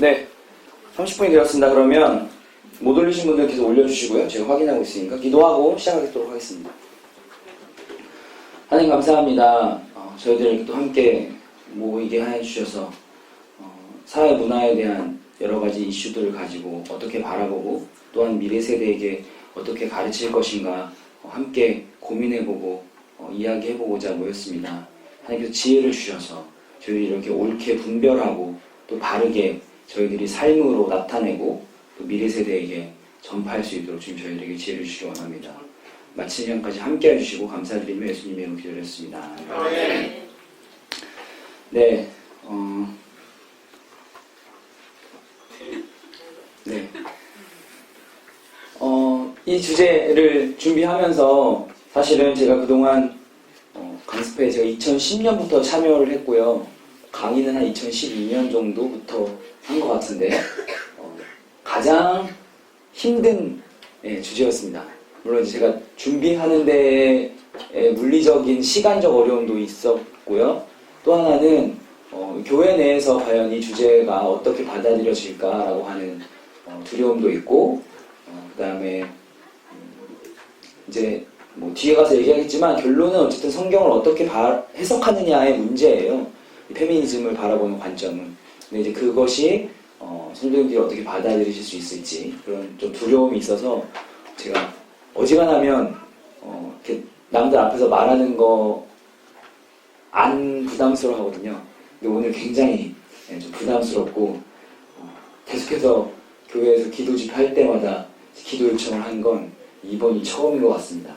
네, 30분이 되었습니다. 그러면 못 올리신 분들 계속 올려주시고요. 제가 확인하고 있으니까 기도하고 시작하도록 하겠습니다. 하나님 감사합니다. 저희들 또 함께 모이게 해주셔서 사회 문화에 대한 여러 가지 이슈들을 가지고 어떻게 바라보고 또한 미래 세대에게 어떻게 가르칠 것인가 함께 고민해보고 이야기해보고자 모였습니다. 하나님께서 지혜를 주셔서 저희들이 이렇게 옳게 분별하고 또 바르게 저희들이 삶으로 나타내고 또 미래 세대에게 전파할 수 있도록 주님 저희들에게 지혜를 주시기 원합니다. 마치는 시간까지 함께 해주시고 감사드리며 예수님의 이름으로 기도드렸습니다. 네, 이 주제를 준비하면서 사실은 제가 그동안 강습회에 제가 2010년부터 참여를 했고요. 강의는 한 2012년 정도부터 한 것 같은데 가장 힘든 주제였습니다. 물론 제가 준비하는 데에 물리적인 시간적 어려움도 있었고요. 또 하나는 교회 내에서 과연 이 주제가 어떻게 받아들여질까라고 하는 두려움도 있고 그 다음에 이제 뭐 뒤에 가서 얘기하겠지만 결론은 어쨌든 성경을 어떻게 해석하느냐의 문제예요. 페미니즘을 바라보는 관점은. 근데 이제 그것이 성도님들이 어떻게 받아들이실 수 있을지 그런 좀 두려움이 있어서 제가 어지간하면 이렇게 남들 앞에서 말하는 거 안 부담스러워 하거든요. 근데 오늘 굉장히 좀 부담스럽고 계속해서 교회에서 기도 집회할 때마다 기도 요청을 한 건 이번이 처음인 것 같습니다.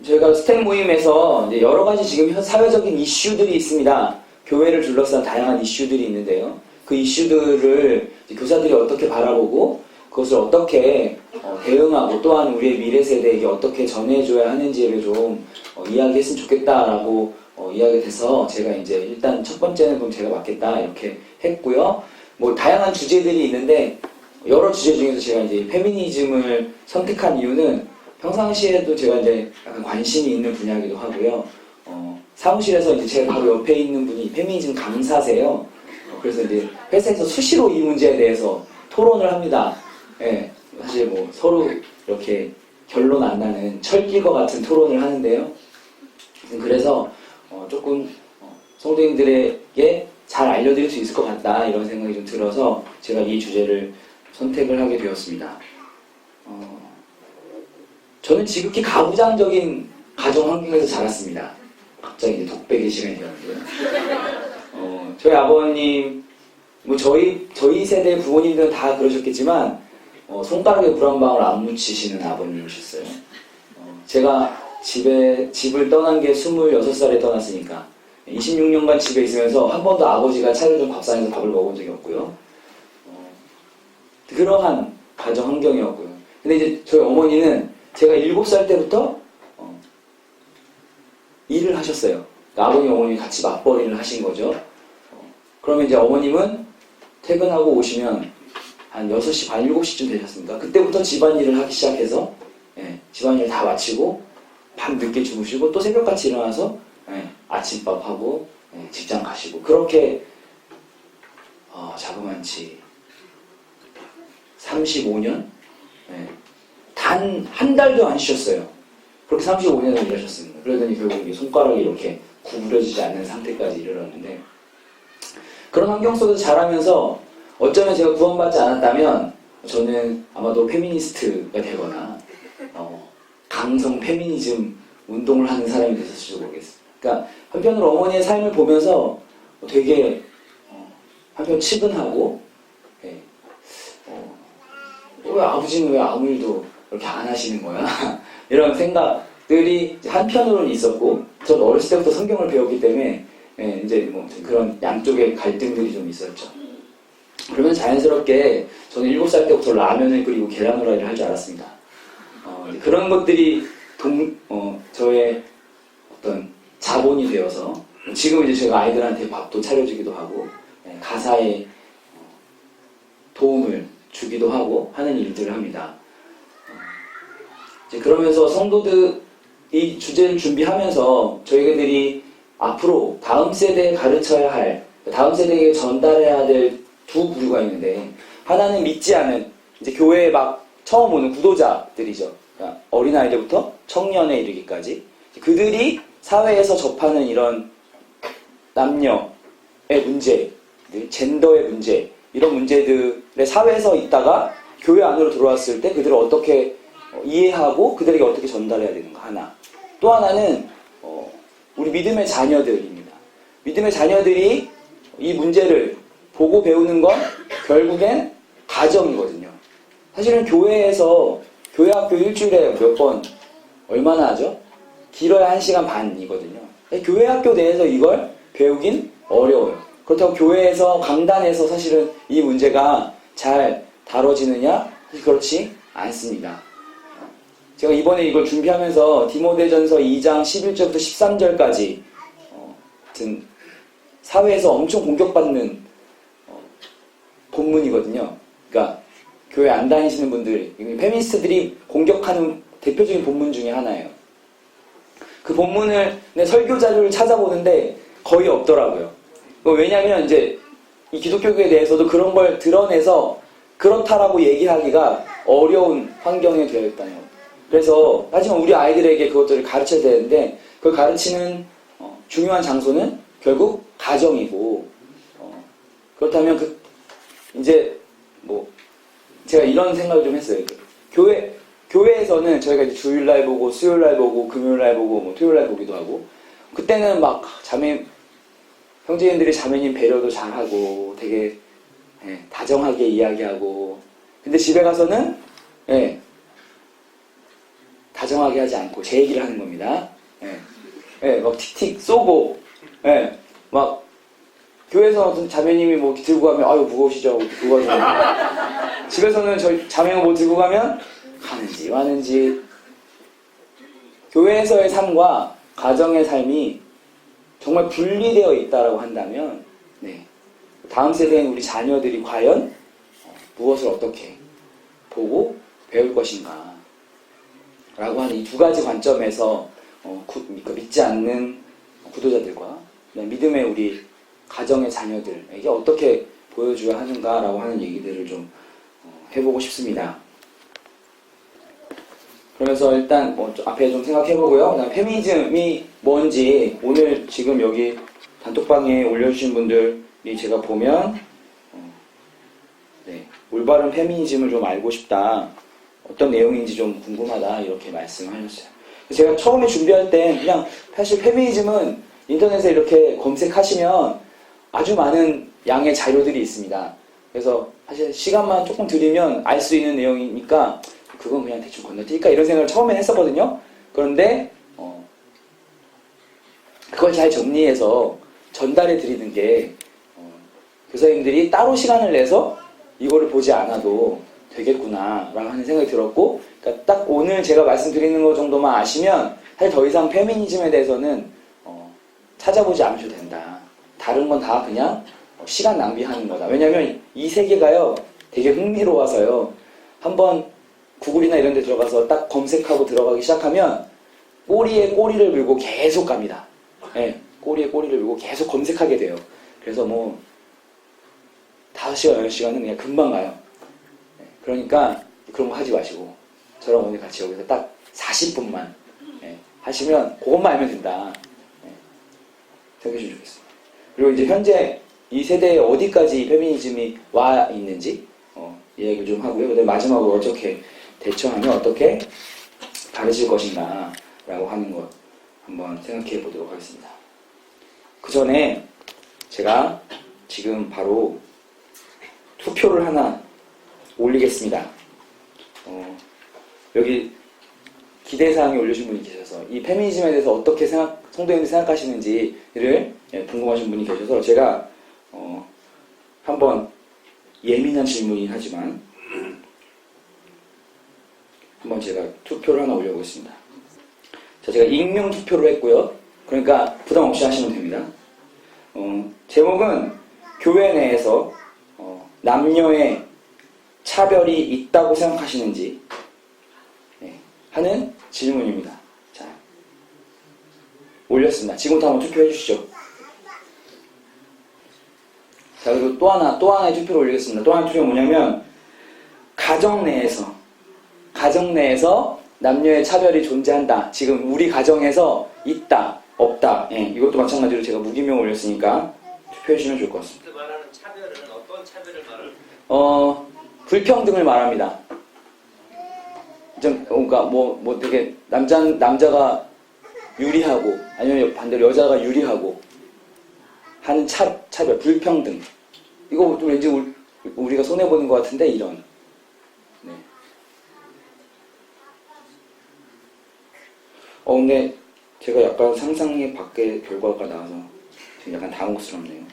저희가 스텝 모임에서 이제 여러 가지 지금 사회적인 이슈들이 있습니다. 교회를 둘러싼 다양한 이슈들이 있는데요. 그 이슈들을 교사들이 어떻게 바라보고 그것을 어떻게 대응하고 또한 우리의 미래 세대에게 어떻게 전해줘야 하는지를 좀 이야기했으면 좋겠다라고 이야기가 돼서 제가 이제 일단 첫 번째는 그럼 제가 맡겠다 이렇게 했고요. 뭐 다양한 주제들이 있는데 여러 주제 중에서 제가 이제 페미니즘을 선택한 이유는 평상시에도 제가 이제 약간 관심이 있는 분야이기도 하고요. 사무실에서 이제 제가 바로 옆에 있는 분이 페미니즘 강사세요. 그래서 이제 회사에서 수시로 이 문제에 대해서 토론을 합니다. 예, 사실 뭐 서로 이렇게 결론 안 나는 철길과 같은 토론을 하는데요. 그래서 조금 성도님들에게 잘 알려드릴 수 있을 것 같다 이런 생각이 좀 들어서 제가 이 주제를 선택을 하게 되었습니다. 저는 지극히 가부장적인 가정 환경에서 자랐습니다. 갑자기 이제 독백의 시간이 되었는데요. 저희 아버님, 뭐 저희 세대 부모님들은 다 그러셨겠지만 손가락에 물 한 방울 안 묻히시는 아버님이셨어요. 제가 집을 떠난 게 26살에 떠났으니까 26년간 집에 있으면서 한 번도 아버지가 차려준 밥상에서 밥을 먹은 적이 없고요. 그러한 가정 환경이었고요. 근데 이제 저희 어머니는 제가 7살 때부터 일을 하셨어요. 그러니까 아버님, 어머님이 같이 맞벌이를 하신 거죠. 그러면 이제 어머님은 퇴근하고 오시면 한 6시 반, 7시쯤 되셨습니다. 그때부터 집안일을 하기 시작해서 집안일 다 마치고 밤 늦게 주무시고 또 새벽같이 일어나서 아침밥하고 직장 가시고 그렇게 자그만치 35년? 단 한 달도 안 쉬셨어요. 그렇게 35년을 일하셨습니다. 그러더니 결국 손가락이 이렇게 구부러지지 않는 상태까지 이르렀는데 그런 환경 속에서 자라면서 어쩌면 제가 구원받지 않았다면 저는 아마도 페미니스트가 되거나 강성 페미니즘 운동을 하는 사람이 됐을지도 모르겠습니다. 그러니까 한편으로 어머니의 삶을 보면서 되게 한편 측은하고 왜 아버지는 왜 아무 일도 그렇게 안 하시는 거야? 이런 생각들이 한편으로는 있었고 저는 어렸을 때부터 성경을 배웠기 때문에 이제 뭐 그런 양쪽의 갈등들이 좀 있었죠. 그러면 자연스럽게 저는 7살 때부터 라면을 끓이고 계란 후라이를 할 줄 알았습니다. 그런 것들이 저의 어떤 자본이 되어서 지금 이제 제가 아이들한테 밥도 차려주기도 하고 가사에 도움을 주기도 하고 하는 일들을 합니다. 이제 그러면서 성도들 이 주제를 준비하면서 저희들이 앞으로 다음 세대에 가르쳐야 할, 다음 세대에게 전달해야 될 두 부류가 있는데, 하나는 믿지 않은 이제 교회에 막 처음 오는 구도자들이죠. 그러니까 어린아이들부터 청년에 이르기까지 그들이 사회에서 접하는 이런 남녀의 문제들, 젠더의 문제, 이런 문제들의 사회에서 있다가 교회 안으로 들어왔을 때 그들을 어떻게 이해하고 그들에게 어떻게 전달해야 되는가 하나. 또 하나는 우리 믿음의 자녀들입니다. 믿음의 자녀들이 이 문제를 보고 배우는 건 결국엔 가정이거든요. 사실은 교회에서 교회 학교 일주일에 몇 번 얼마나 하죠? 길어야 1시간 반이거든요. 교회 학교 내에서 이걸 배우긴 어려워요. 그렇다고 교회에서 강단에서 사실은 이 문제가 잘 다뤄지느냐? 그렇지 않습니다. 제가 이번에 이걸 준비하면서 디모데전서 2장 11절부터 13절까지 같은 사회에서 엄청 공격받는 본문이거든요. 그러니까 교회 안 다니시는 분들, 페미니스트들이 공격하는 대표적인 본문 중에 하나예요. 그 본문을 설교 자료를 찾아보는데 거의 없더라고요. 왜냐하면 이제 이 기독교에 대해서도 그런 걸 드러내서 그렇다라고 얘기하기가 어려운 환경에 되어 있다는 거예요. 그래서 하지만 우리 아이들에게 그것들을 가르쳐야 되는데 그걸 가르치는 중요한 장소는 결국 가정이고 그렇다면 이제 제가 이런 생각을 좀 했어요. 교회에서는 저희가 이제 주일날 보고 수요일날 보고 금요일날 보고 토요일날 보기도 하고 그때는 막 형제님들이 자매님 배려도 잘하고 되게 다정하게 이야기하고 근데 집에 가서는 다정하게 하지 않고 제 얘기를 하는 겁니다. 막 틱틱 쏘고 막 교회에서 어떤 자매님이 들고 가면 아유 무거우시죠? 들고 가서 집에서는 저희 자매가 들고 가면 가는지 와는지 교회에서의 삶과 가정의 삶이 정말 분리되어 있다라고 한다면 다음 세대인 우리 자녀들이 과연 무엇을 어떻게 보고 배울 것인가 라고 하는 이 두 가지 관점에서 믿지 않는 구도자들과 믿음의 우리 가정의 자녀들에게 어떻게 보여줘야 하는가라고 하는 얘기들을 좀 해보고 싶습니다. 그러면서 일단 앞에 좀 생각해보고요. 그다음에 페미니즘이 뭔지 오늘 지금 여기 단톡방에 올려주신 분들이 제가 보면 올바른 페미니즘을 좀 알고 싶다. 어떤 내용인지 좀 궁금하다 이렇게 말씀하셨어요. 제가 처음에 준비할 때 그냥 사실 페미니즘은 인터넷에 이렇게 검색하시면 아주 많은 양의 자료들이 있습니다. 그래서 사실 시간만 조금 들이면 알 수 있는 내용이니까 그건 그냥 대충 건너뛸까 이런 생각을 처음에 했었거든요. 그런데 그걸 잘 정리해서 전달해 드리는 게 교사님들이 따로 시간을 내서 이거를 보지 않아도 되겠구나 라고 하는 생각이 들었고 그러니까 딱 오늘 제가 말씀드리는 것 정도만 아시면 사실 더 이상 페미니즘에 대해서는 찾아보지 않으셔도 된다. 다른 건 다 그냥 시간 낭비하는 거다. 왜냐면 이 세계가요 되게 흥미로워서요 한번 구글이나 이런 데 들어가서 딱 검색하고 들어가기 시작하면 꼬리에 꼬리를 물고 계속 갑니다. 꼬리에 꼬리를 물고 계속 검색하게 돼요. 그래서 5시간, 6시간은 그냥 금방 가요. 그러니까 그런 거 하지 마시고 저랑 오늘 같이 여기서 딱 40분만 하시면 그것만 알면 된다. 생각해 주시면 좋겠습니다. 그리고 이제 현재 이 세대에 어디까지 페미니즘이 와 있는지 이야기를 좀 하고요. 그다음에 마지막으로 어떻게 대처하면 어떻게 다르질 것인가 라고 하는 것 한번 생각해 보도록 하겠습니다. 그 전에 제가 지금 바로 투표를 하나 올리겠습니다. 여기 기대사항에 올려주신 분이 계셔서 이 페미니즘에 대해서 어떻게 성도님들이 생각하시는지를 궁금하신 분이 계셔서 제가 한번 예민한 질문이긴 하지만 한번 제가 투표를 하나 올려보겠습니다. 자, 제가 익명 투표를 했고요. 그러니까 부담 없이 하시면 됩니다. 제목은 교회 내에서 남녀의 차별이 있다고 생각하시는지 하는 질문입니다. 자, 올렸습니다. 지금부터 한번 투표해 주시죠. 자, 그리고 또 하나의 투표를 올리겠습니다. 또 하나의 투표가 뭐냐면, 가정 내에서 남녀의 차별이 존재한다. 지금 우리 가정에서 있다, 없다. 예, 이것도 마찬가지로 제가 무기명 올렸으니까 투표해 주시면 좋을 것 같습니다. 그 말하는 차별은 어떤 차별을 말하는? 불평등을 말합니다. 그러니까 뭐 되게 남자가 유리하고 아니면 반대로 여자가 유리하고 하는 차별, 불평등. 이거 좀 왠지 우리가 손해 보는 것 같은데 이런. 네. 근데 제가 약간 상상의 밖의 결과가 나와서 지금 약간 당혹스럽네요.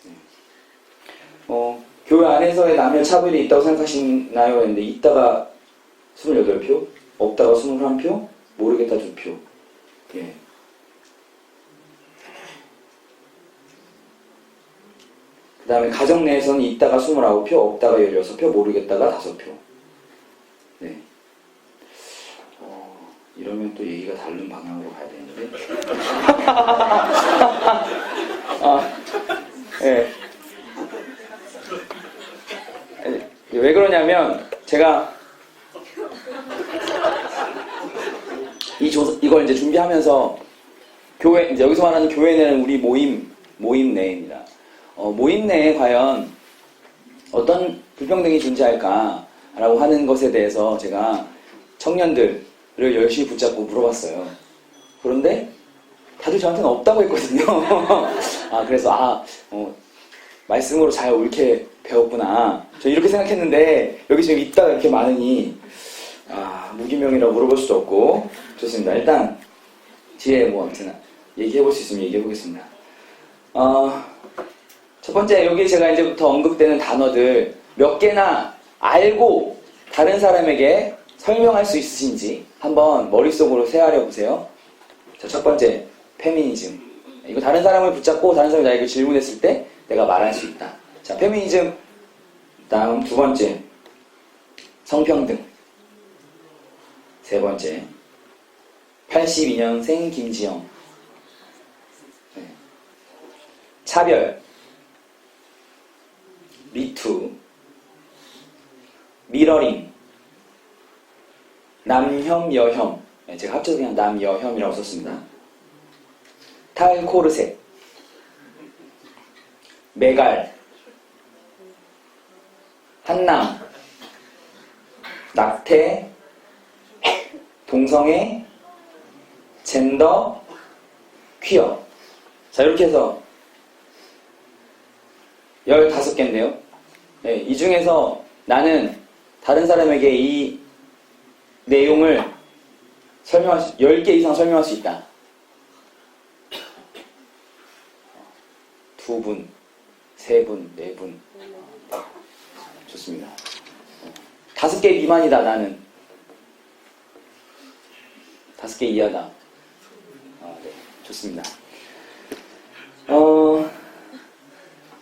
네. 교회 안에서의 남녀 차별이 있다고 생각하시나요? 했는데 있다가 28표, 없다가 21표, 모르겠다 2표. 예. 그 다음에 가정 내에서는 있다가 29표, 없다가 16표, 모르겠다가 5표. 네. 이러면 또 얘기가 다른 방향으로 가야 되는데. 예. 왜 그러냐면, 제가 이걸 이제 준비하면서 교회, 이제 여기서 말하는 교회는 우리 모임 내입니다. 모임 내에 과연 어떤 불평등이 존재할까라고 하는 것에 대해서 제가 청년들을 열심히 붙잡고 물어봤어요. 그런데 다들 저한테는 없다고 했거든요. 그래서 말씀으로 잘 옳게 배웠구나. 저 이렇게 생각했는데 여기 지금 있다가 이렇게 많으니 무기명이라고 물어볼 수도 없고. 좋습니다. 일단 뒤에 아무튼 얘기해볼 수 있으면 얘기해보겠습니다. 첫 번째, 여기 제가 이제부터 언급되는 단어들 몇 개나 알고 다른 사람에게 설명할 수 있으신지 한번 머릿속으로 새하려 보세요. 자, 첫 번째, 페미니즘. 이거 다른 사람을 붙잡고 다른 사람이 나에게 질문했을 때 내가 말할 수 있다. 자, 페미니즘. 다음 두 번째, 성평등. 세 번째, 82년생 김지영. 네. 차별. 미투. 미러링. 남혐, 여혐. 네, 제가 합쳐서 그냥 남여혐이라고 썼습니다. 탈코르셋. 메갈. 한남. 낙태. 동성애. 젠더. 퀴어. 자, 이렇게 해서 15개인데요. 네, 이 중에서 나는 다른 사람에게 이 내용을 10개 이상 설명할 수 있다. 2분, 3분, 4분. 좋습니다. 5개 미만이다, 나는. 5개 이하다. 네, 좋습니다.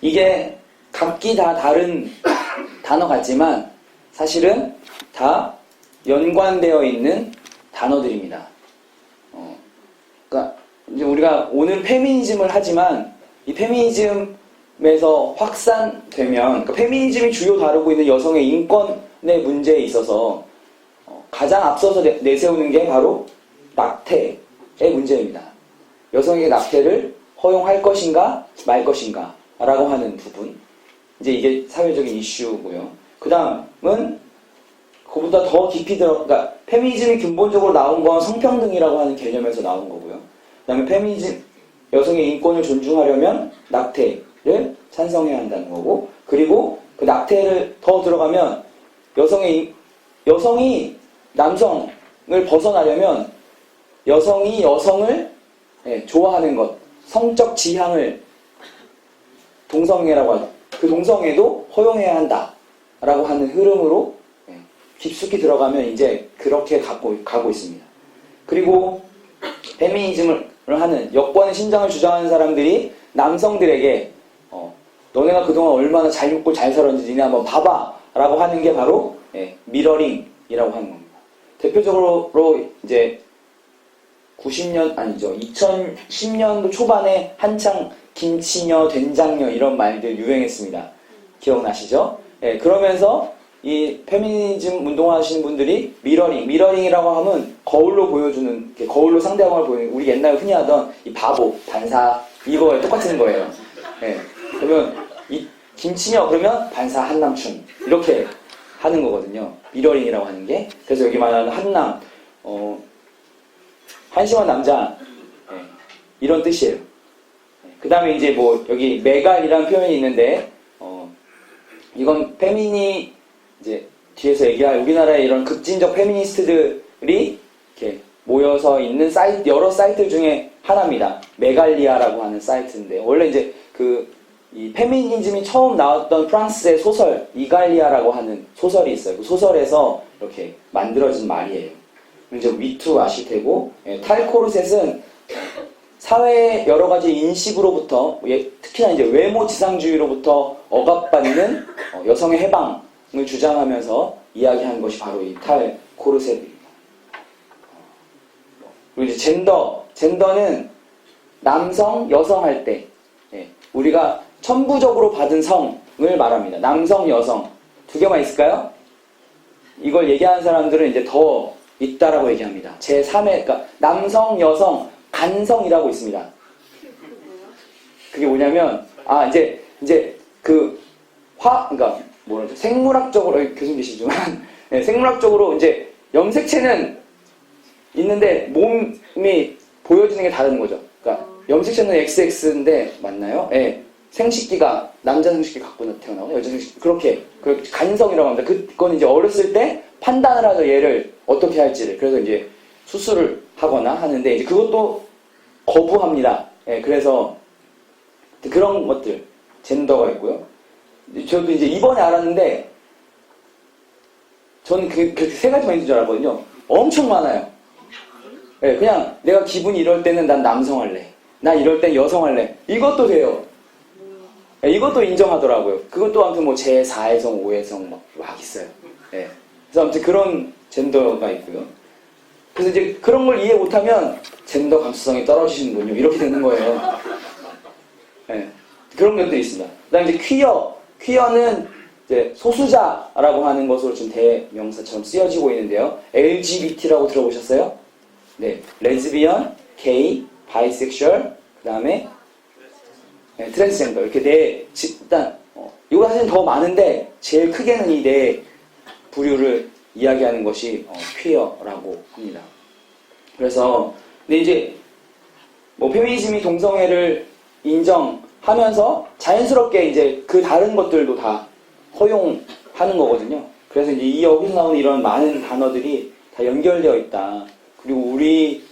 이게 각기 다 다른 단어 같지만 사실은 다 연관되어 있는 단어들입니다. 그러니까 이제 우리가 오늘 페미니즘을 하지만 이 페미니즘에서 확산되면, 그러니까 페미니즘이 주요 다루고 있는 여성의 인권의 문제에 있어서 가장 앞서서 내세우는 게 바로 낙태의 문제입니다. 여성에게 낙태를 허용할 것인가 말 것인가 라고 하는 부분, 이제 이게 사회적인 이슈고요. 그 다음은 그보다 더 깊이 그러니까 페미니즘이 근본적으로 나온 건 성평등이라고 하는 개념에서 나온 거고요. 그 다음에 페미니즘, 여성의 인권을 존중하려면 낙태를 찬성해야 한다는 거고, 그리고 그 낙태를 더 들어가면 여성이 남성을 벗어나려면 여성이 여성을 좋아하는 것, 성적 지향을 동성애라고 하죠. 그 동성애도 허용해야 한다라고 하는 흐름으로 깊숙이 들어가면 이제 그렇게 가고 있습니다. 그리고 페미니즘을 하는 여권의 신장을 주장하는 사람들이 남성들에게 너네가 그동안 얼마나 잘 먹고 잘 살았는지 니네 한번 봐봐 라고 하는 게 바로 미러링이라고 하는 겁니다. 대표적으로 이제 90년 아니죠. 2010년도 초반에 한창 김치녀, 된장녀 이런 말들 유행했습니다. 기억나시죠? 예, 그러면서 이 페미니즘 운동하시는 분들이 미러링이라고 하면 거울로 보여주는, 거울로 상대방을 보여주는, 우리 옛날에 흔히 하던 이 바보, 반사, 이거에 똑같은 거예요. 예, 그러면 이 김치녀 그러면 반사 한남춘 이렇게 하는 거거든요. 미러링이라고 하는 게. 그래서 여기 말하는 한남, 한심한 남자, 예, 이런 뜻이에요. 그 다음에 이제 뭐 여기 메갈이라는 표현이 있는데, 이건 이제 뒤에서 얘기할 우리나라의 이런 급진적 페미니스트들이 이렇게 모여서 있는 사이트, 여러 사이트 중에 하나입니다. 메갈리아라고 하는 사이트인데, 원래 이제 이 페미니즘이 처음 나왔던 프랑스의 소설, 이갈리아라고 하는 소설이 있어요. 그 소설에서 이렇게 만들어진 말이에요. 이제 위투 아실 테고, 예, 탈코르셋은 사회의 여러 가지 인식으로부터, 특히나 이제 외모 지상주의로부터 억압받는 여성의 해방을 주장하면서 이야기한 것이 바로 이 탈코르셋입니다. 그리고 이제 젠더는 남성, 여성 할 때, 예, 우리가 천부적으로 받은 성을 말합니다. 남성, 여성. 두 개만 있을까요? 이걸 얘기하는 사람들은 이제 더 있다라고 얘기합니다. 제3회, 그러니까 남성, 여성, 간성이라고 있습니다. 그게 뭐냐면, 그러니까 뭐라죠? 생물학적으로, 교수님 계시지만, 네, 생물학적으로 이제 염색체는 있는데 몸이 보여지는 게 다른 거죠. 그러니까 염색체는 XX인데 맞나요? 예. 생식기가 남자 생식기 갖고 태어나고 여자 생식기 그렇게 간성이라고 합니다. 그건 이제 어렸을 때 판단을 하죠. 얘를 어떻게 할지를. 그래서 이제 수술을 하거나 하는데 이제 그것도 거부합니다. 예, 그래서 그런 것들 젠더가 있고요. 저도 이제 이번에 알았는데 저는 그렇게 세 가지만 있는 줄 알았거든요. 엄청 많아요. 예, 그냥 내가 기분이 이럴 때는 난 남성 할래. 나 이럴 땐 여성 할래. 이것도 돼요. 예, 이것도 인정하더라고요. 그것도 아무튼 뭐 제4회성, 5회성 막 있어요. 예. 그래서 아무튼 그런 젠더가 있고요. 그래서 이제 그런 걸 이해 못하면 젠더 감수성이 떨어지시는군요. 이렇게 되는 거예요. 예. 그런 것들이 있습니다. 그 다음에 이제 퀴어는 이제 소수자라고 하는 것으로 지금 대명사처럼 쓰여지고 있는데요. LGBT라고 들어보셨어요? 네. 레즈비언, 게이, 바이섹슈얼, 그 다음에 트랜스젠더. 이렇게 일단, 이거 사실 더 많은데, 제일 크게는 이 네 부류를 이야기하는 것이 퀴어라고 합니다. 그래서, 근데 이제, 뭐, 페미니즘이 동성애를 인정하면서 자연스럽게 이제 그 다른 것들도 다 허용하는 거거든요. 그래서 이제 여기서 나오는 이런 많은 단어들이 다 연결되어 있다. 그리고 우리의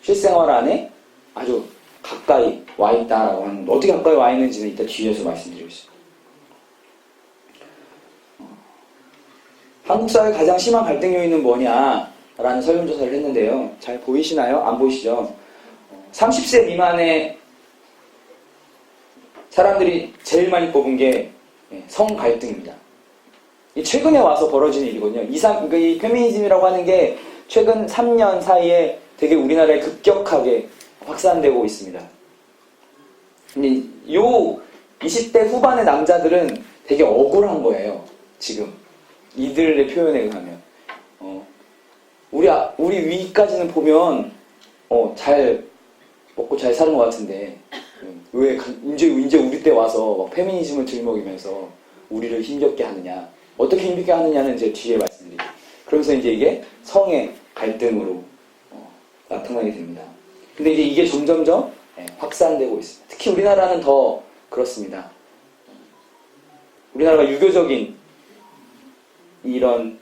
실생활 안에 아주 가까이 와 있다라고 하는, 어떻게 가까이 와 있는지는 이따 뒤에서 말씀드리겠습니다. 한국 사회의 가장 심한 갈등 요인은 뭐냐라는 설문조사를 했는데요. 잘 보이시나요? 안 보이시죠? 30세 미만의 사람들이 제일 많이 뽑은 게 성 갈등입니다. 최근에 와서 벌어진 일이거든요. 이 페미니즘이라고 하는 게 최근 3년 사이에 되게 우리나라에 급격하게 확산되고 있습니다. 근데 요 20대 후반의 남자들은 되게 억울한 거예요. 지금 이들의 표현에 의하면 우리 위까지는 보면 잘 먹고 잘 사는 것 같은데 왜 이제 우리 때 와서 막 페미니즘을 들먹이면서 우리를 힘겹게 하느냐, 어떻게 힘겹게 하느냐는 이제 뒤에 말씀드릴게요. 그러면서 이제 이게 성의 갈등으로 나타나게 됩니다. 근데 이제 이게 점점점 확산되고 있습니다. 특히 우리나라는 더 그렇습니다. 우리나라가 유교적인 이런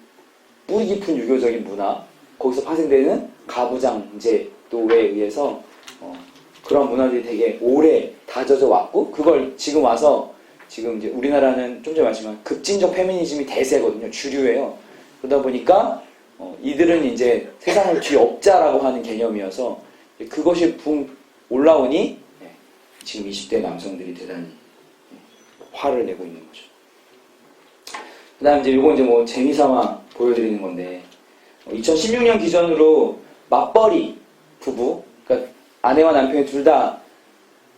뿌리 깊은 유교적인 문화, 거기서 파생되는 가부장제도에 의해서 그런 문화들이 되게 오래 다져져 왔고, 그걸 지금 와서 지금 이제 우리나라는 좀 전에 말씀한 급진적 페미니즘이 대세거든요. 주류예요. 그러다 보니까 이들은 이제 세상을 뒤엎자라고 하는 개념이어서 그것이 붕 올라오니 지금 20대 남성들이 대단히 화를 내고 있는 거죠. 그 다음 이제 이거 이제 뭐 재미삼아 보여드리는 건데, 2016년 기준으로 맞벌이 부부, 그러니까 아내와 남편이 둘 다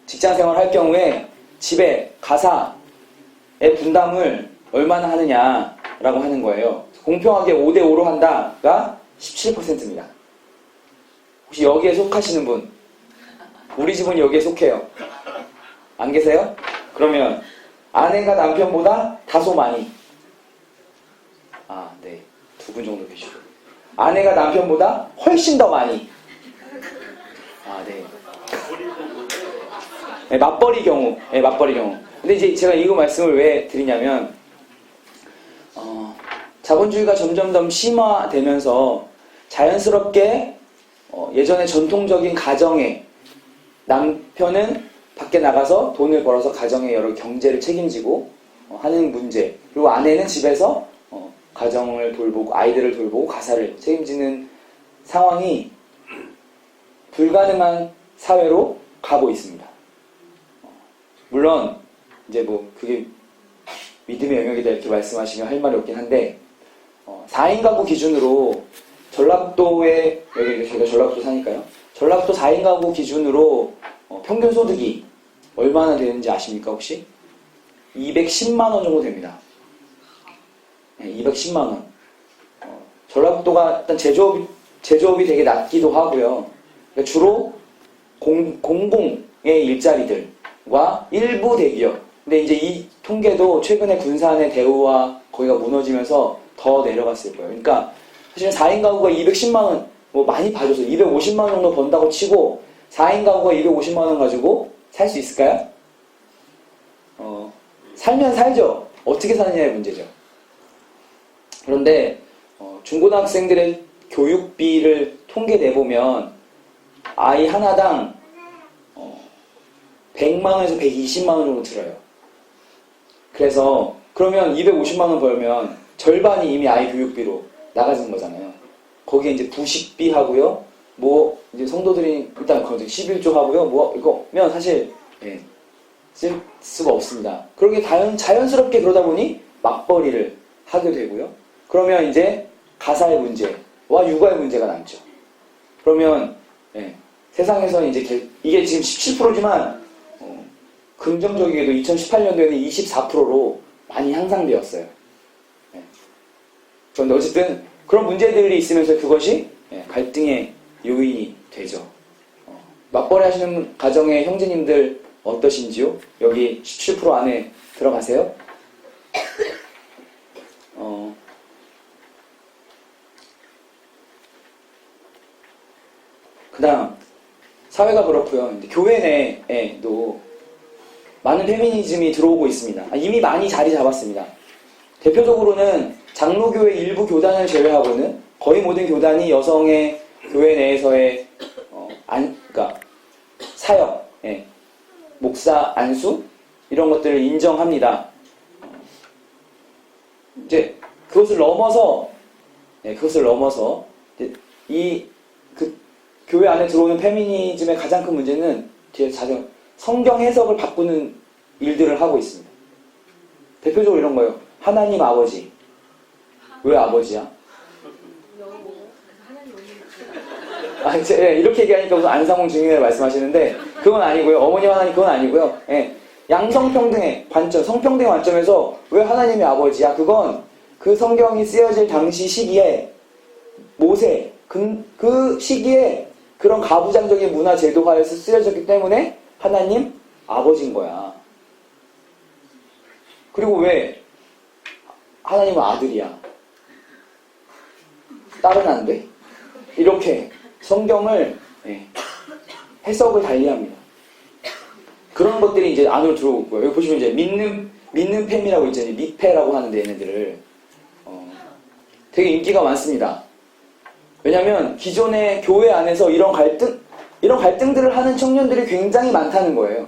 직장 생활을 할 경우에 집에 가사의 분담을 얼마나 하느냐라고 하는 거예요. 공평하게 5대5로 한다가 17%입니다. 혹시 여기에 속하시는 분? 우리 집은 여기에 속해요. 안 계세요? 그러면 아내가 남편보다 다소 많이. 아, 네. 2분 정도 계시고. 아내가 남편보다 훨씬 더 많이. 아, 네. 네, 맞벌이 경우. 네, 맞벌이 경우. 근데 이제 제가 이거 말씀을 왜 드리냐면, 자본주의가 점점 더 심화되면서 자연스럽게 예전에 전통적인 가정에 남편은 밖에 나가서 돈을 벌어서 가정의 여러 경제를 책임지고 하는 문제, 그리고 아내는 집에서 가정을 돌보고 아이들을 돌보고 가사를 책임지는 상황이 불가능한 사회로 가고 있습니다. 물론 이제 뭐 그게 믿음의 영역이다 이렇게 말씀하시면 할 말이 없긴 한데 4인 가구 기준으로 전라도에 여기 제가 전라도 사니까요. 전라도 4인 가구 기준으로 평균 소득이 얼마나 되는지 아십니까 혹시? 210만 원 정도 됩니다. 네, 210만 원. 전라북도가 일단 제조업이 되게 낮기도 하고요. 그러니까 주로 공공의 일자리들과 일부 대기업. 근데 이제 이 통계도 최근에 군산의 대우와 거기가 무너지면서 더 내려갔을 거예요. 그러니까 사실은 4인 가구가 210만 원, 뭐 많이 봐줘서 250만 원 정도 번다고 치고 4인 가구가 250만 원 가지고 살 수 있을까요? 살면 살죠. 어떻게 사느냐의 문제죠. 그런데 중고등학생들의 교육비를 통계 내보면 아이 하나당 100만 원에서 120만 원 정도 들어요. 그래서 그러면 250만 원 벌면 절반이 이미 아이 교육비로 나가는 거잖아요. 거기에 이제 부식비 하고요. 뭐 이제 성도들이 일단 11조 하고요. 뭐 이거면 사실 쓸 수가 없습니다. 그러게 자연스럽게 그러다 보니 맞벌이를 하게 되고요. 그러면 이제 가사의 문제와 육아의 문제가 남죠. 그러면 세상에서 이제 이게 지금 17%지만 긍정적이게도 2018년도에는 24%로 많이 향상되었어요. 그런데 어쨌든 그런 문제들이 있으면서 그것이 갈등의 요인이 되죠. 맞벌이 하시는 가정의 형제님들 어떠신지요? 여기 17% 안에 들어가세요? 그 다음 사회가 그렇고요. 교회 내에도 많은 페미니즘이 들어오고 있습니다. 이미 많이 자리 잡았습니다. 대표적으로는 장로교회 일부 교단을 제외하고는 거의 모든 교단이 여성의 교회 내에서의 그러니까 사역, 목사 안수 이런 것들을 인정합니다. 이제 그것을 넘어서 그 교회 안에 들어오는 페미니즘의 가장 큰 문제는 성경 해석을 바꾸는 일들을 하고 있습니다. 대표적으로 이런 거예요. 하나님 아버지. 왜 아버지야? 이렇게 얘기하니까 무슨 안상홍 증인을 말씀하시는데 그건 아니고요. 어머님 하나님 그건 아니고요. 양성평등의 관점, 성평등의 관점에서 왜 하나님이 아버지야? 그건 그 성경이 쓰여질 당시 시기에 모세 그 시기에 그런 가부장적인 문화 제도화에서 쓰여졌기 때문에 하나님 아버지인 거야. 그리고 왜 하나님은 아들이야? 딸은 안 돼? 이렇게 성경을 해석을 달리합니다. 그런 것들이 이제 안으로 들어오고요. 여기 보시면 이제 믿는 팸이라고 있잖아요. 미패라고 하는데 얘네들을 되게 인기가 많습니다. 왜냐하면 기존의 교회 안에서 이런 갈등들을 하는 청년들이 굉장히 많다는 거예요.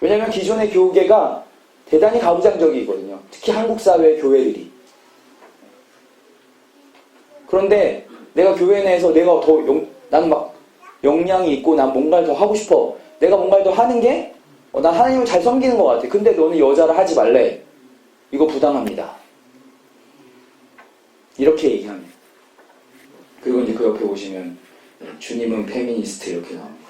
왜냐하면 기존의 교계가 대단히 가부장적이거든요. 특히 한국 사회의 교회들이. 그런데 내가 교회 내에서 나는 막 역량이 있고 난 뭔가를 더 하고 싶어. 내가 뭔가를 더 하는 게 난 하나님을 잘 섬기는 것 같아. 근데 너는 여자를 하지 말래. 이거 부당합니다. 이렇게 얘기합니다. 그리고 이제 그 옆에 보시면 주님은 페미니스트 이렇게 나옵니다.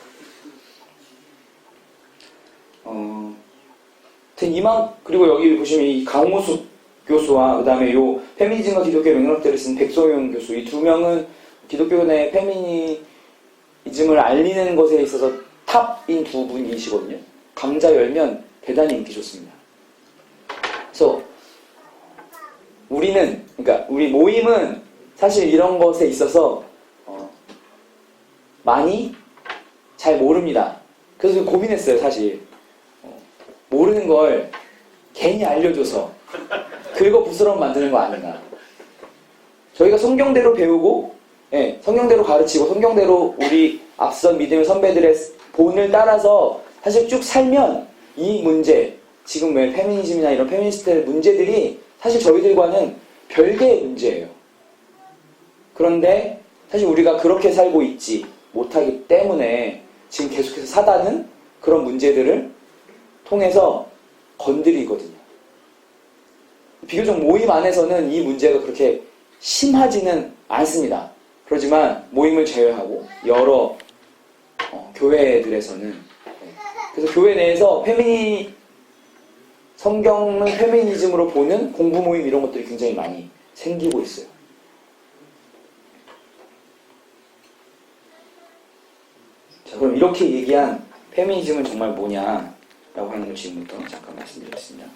그리고 여기 보시면 이 강호숙 교수와 그 다음에 요 페미니즘과 기독교의 맥락들을 쓴 백소영 교수, 이 두 명은 기독교 내 페미니즘을 알리는 것에 있어서 탑인 두 분이시거든요. 강좌 열면 대단히 인기 좋습니다. 그래서 그러니까 우리 모임은 사실 이런 것에 있어서 많이 잘 모릅니다. 그래서 고민했어요, 사실. 모르는 걸 괜히 알려줘서 긁어 부스럼 만드는 거 아닌가. 저희가 성경대로 배우고, 성경대로 가르치고, 성경대로 우리 앞선 믿음의 선배들의 본을 따라서 사실 쭉 살면 이 문제, 지금 왜 페미니즘이나 이런 페미니스트의 문제들이 사실 저희들과는 별개의 문제예요. 그런데 사실 우리가 그렇게 살고 있지 못하기 때문에 지금 계속해서 사단은 그런 문제들을 통해서 건드리거든요. 비교적 모임 안에서는 이 문제가 그렇게 심하지는 않습니다. 그렇지만 모임을 제외하고 여러 교회들에서는, 그래서 교회 내에서 성경을 페미니즘으로 보는 공부 모임 이런 것들이 굉장히 많이 생기고 있어요. 자, 그럼 이렇게 얘기한 페미니즘은 정말 뭐냐라고 하는 걸 지금부터 잠깐 말씀드리겠습니다.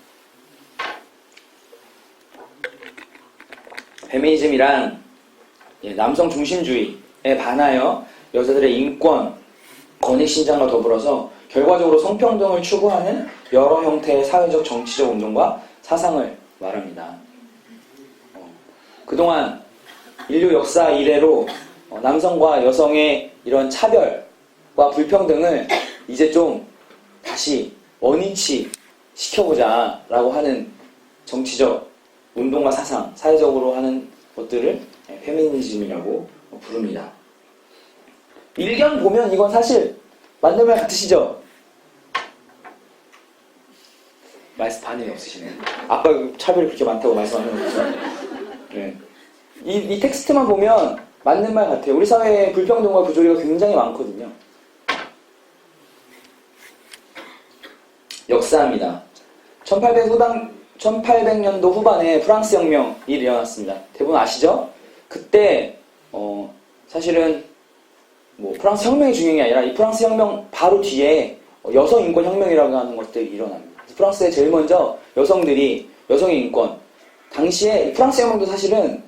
페미니즘이란 남성 중심주의에 반하여 여자들의 인권, 권익 신장과 더불어서 결과적으로 성평등을 추구하는 여러 형태의 사회적 정치적 운동과 사상을 말합니다. 그동안 인류 역사 이래로 남성과 여성의 이런 차별과 불평등을 이제 좀 다시 원위치 시켜보자라고 하는 정치적 운동과 사상, 사회적으로 하는 것들을 페미니즘이라고 부릅니다. 일견 보면 이건 사실 맞는 말 같으시죠? 말씀 반응이 없으시네요. 아까 차별이 그렇게 많다고 말씀하는 거죠. 네. 이 텍스트만 보면 맞는 말 같아요. 우리 사회에 불평등과 부조리가 굉장히 많거든요. 역사입니다. 1800년도 후반에 프랑스 혁명이 일어났습니다. 대부분 아시죠? 그때 사실은 프랑스 혁명이 중요한 게 아니라 이 프랑스 혁명 바로 뒤에 여성 인권 혁명이라고 하는 것들이 일어납니다. 프랑스에 제일 먼저 여성의 인권, 당시에 프랑스 혁명도 사실은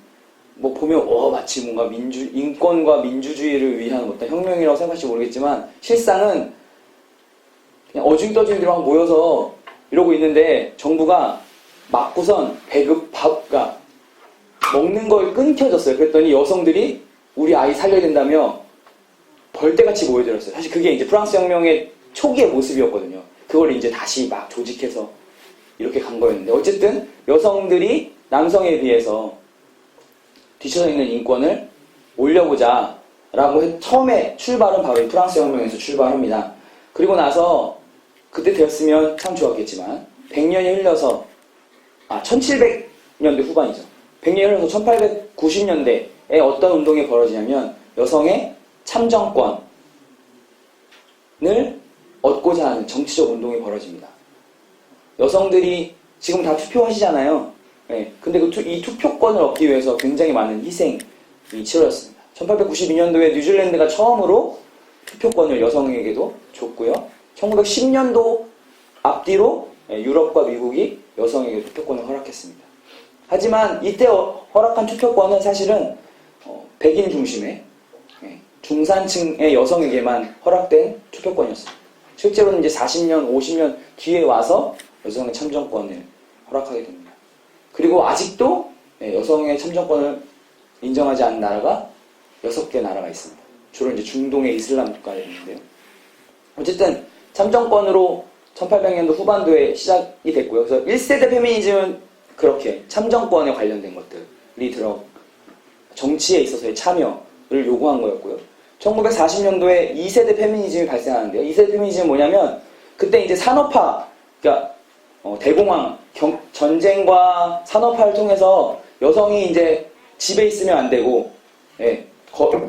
보면 마치 뭔가 인권과 민주주의를 위한 어떤 혁명이라고 생각할지 모르겠지만 실상은 그냥 어중떠중이들 막 모여서 이러고 있는데 정부가 맞고선 그러니까 먹는 걸 끊겨졌어요. 그랬더니 여성들이 우리 아이 살려야 된다며 벌떼같이 모여들었어요. 사실 그게 이제 프랑스 혁명의 초기의 모습이었거든요. 그걸 이제 다시 막 조직해서 이렇게 간 거였는데, 어쨌든 여성들이 남성에 비해서 뒤쳐져 있는 인권을 올려보자라고 처음에 출발은 바로 이 프랑스 혁명에서 출발합니다. 그리고 나서 그때 되었으면 참 좋았겠지만 100년이 흘러서 1700년대 후반이죠. 100년이 흘러서 1890년대에 어떤 운동이 벌어지냐면 여성의 참정권을 얻고자 하는 정치적 운동이 벌어집니다. 여성들이 지금 다 투표하시잖아요. 근데 이 투표권을 얻기 위해서 굉장히 많은 희생이 치러졌습니다. 1892년도에 뉴질랜드가 처음으로 투표권을 여성에게도 줬고요. 1910년도 앞뒤로 유럽과 미국이 여성에게 투표권을 허락했습니다. 하지만 이때 허락한 투표권은 사실은 백인 중심의 중산층의 여성에게만 허락된 투표권이었습니다. 실제로는 이제 40년, 50년 뒤에 와서 여성의 참정권을 허락하게 됩니다. 그리고 아직도 여성의 참정권을 인정하지 않는 나라가 6개 나라가 있습니다. 주로 이제 중동의 이슬람 국가들인데요. 어쨌든 참정권으로 1800년도 후반도에 시작이 됐고요. 그래서 1세대 페미니즘은 그렇게 참정권에 관련된 것들이 정치에 있어서의 참여를 요구한 거였고요. 1940년도에 2세대 페미니즘이 발생하는데요. 2세대 페미니즘은 뭐냐면 그때 이제 산업화, 그러니까 대공황, 전쟁과 산업화를 통해서 여성이 이제 집에 있으면 안 되고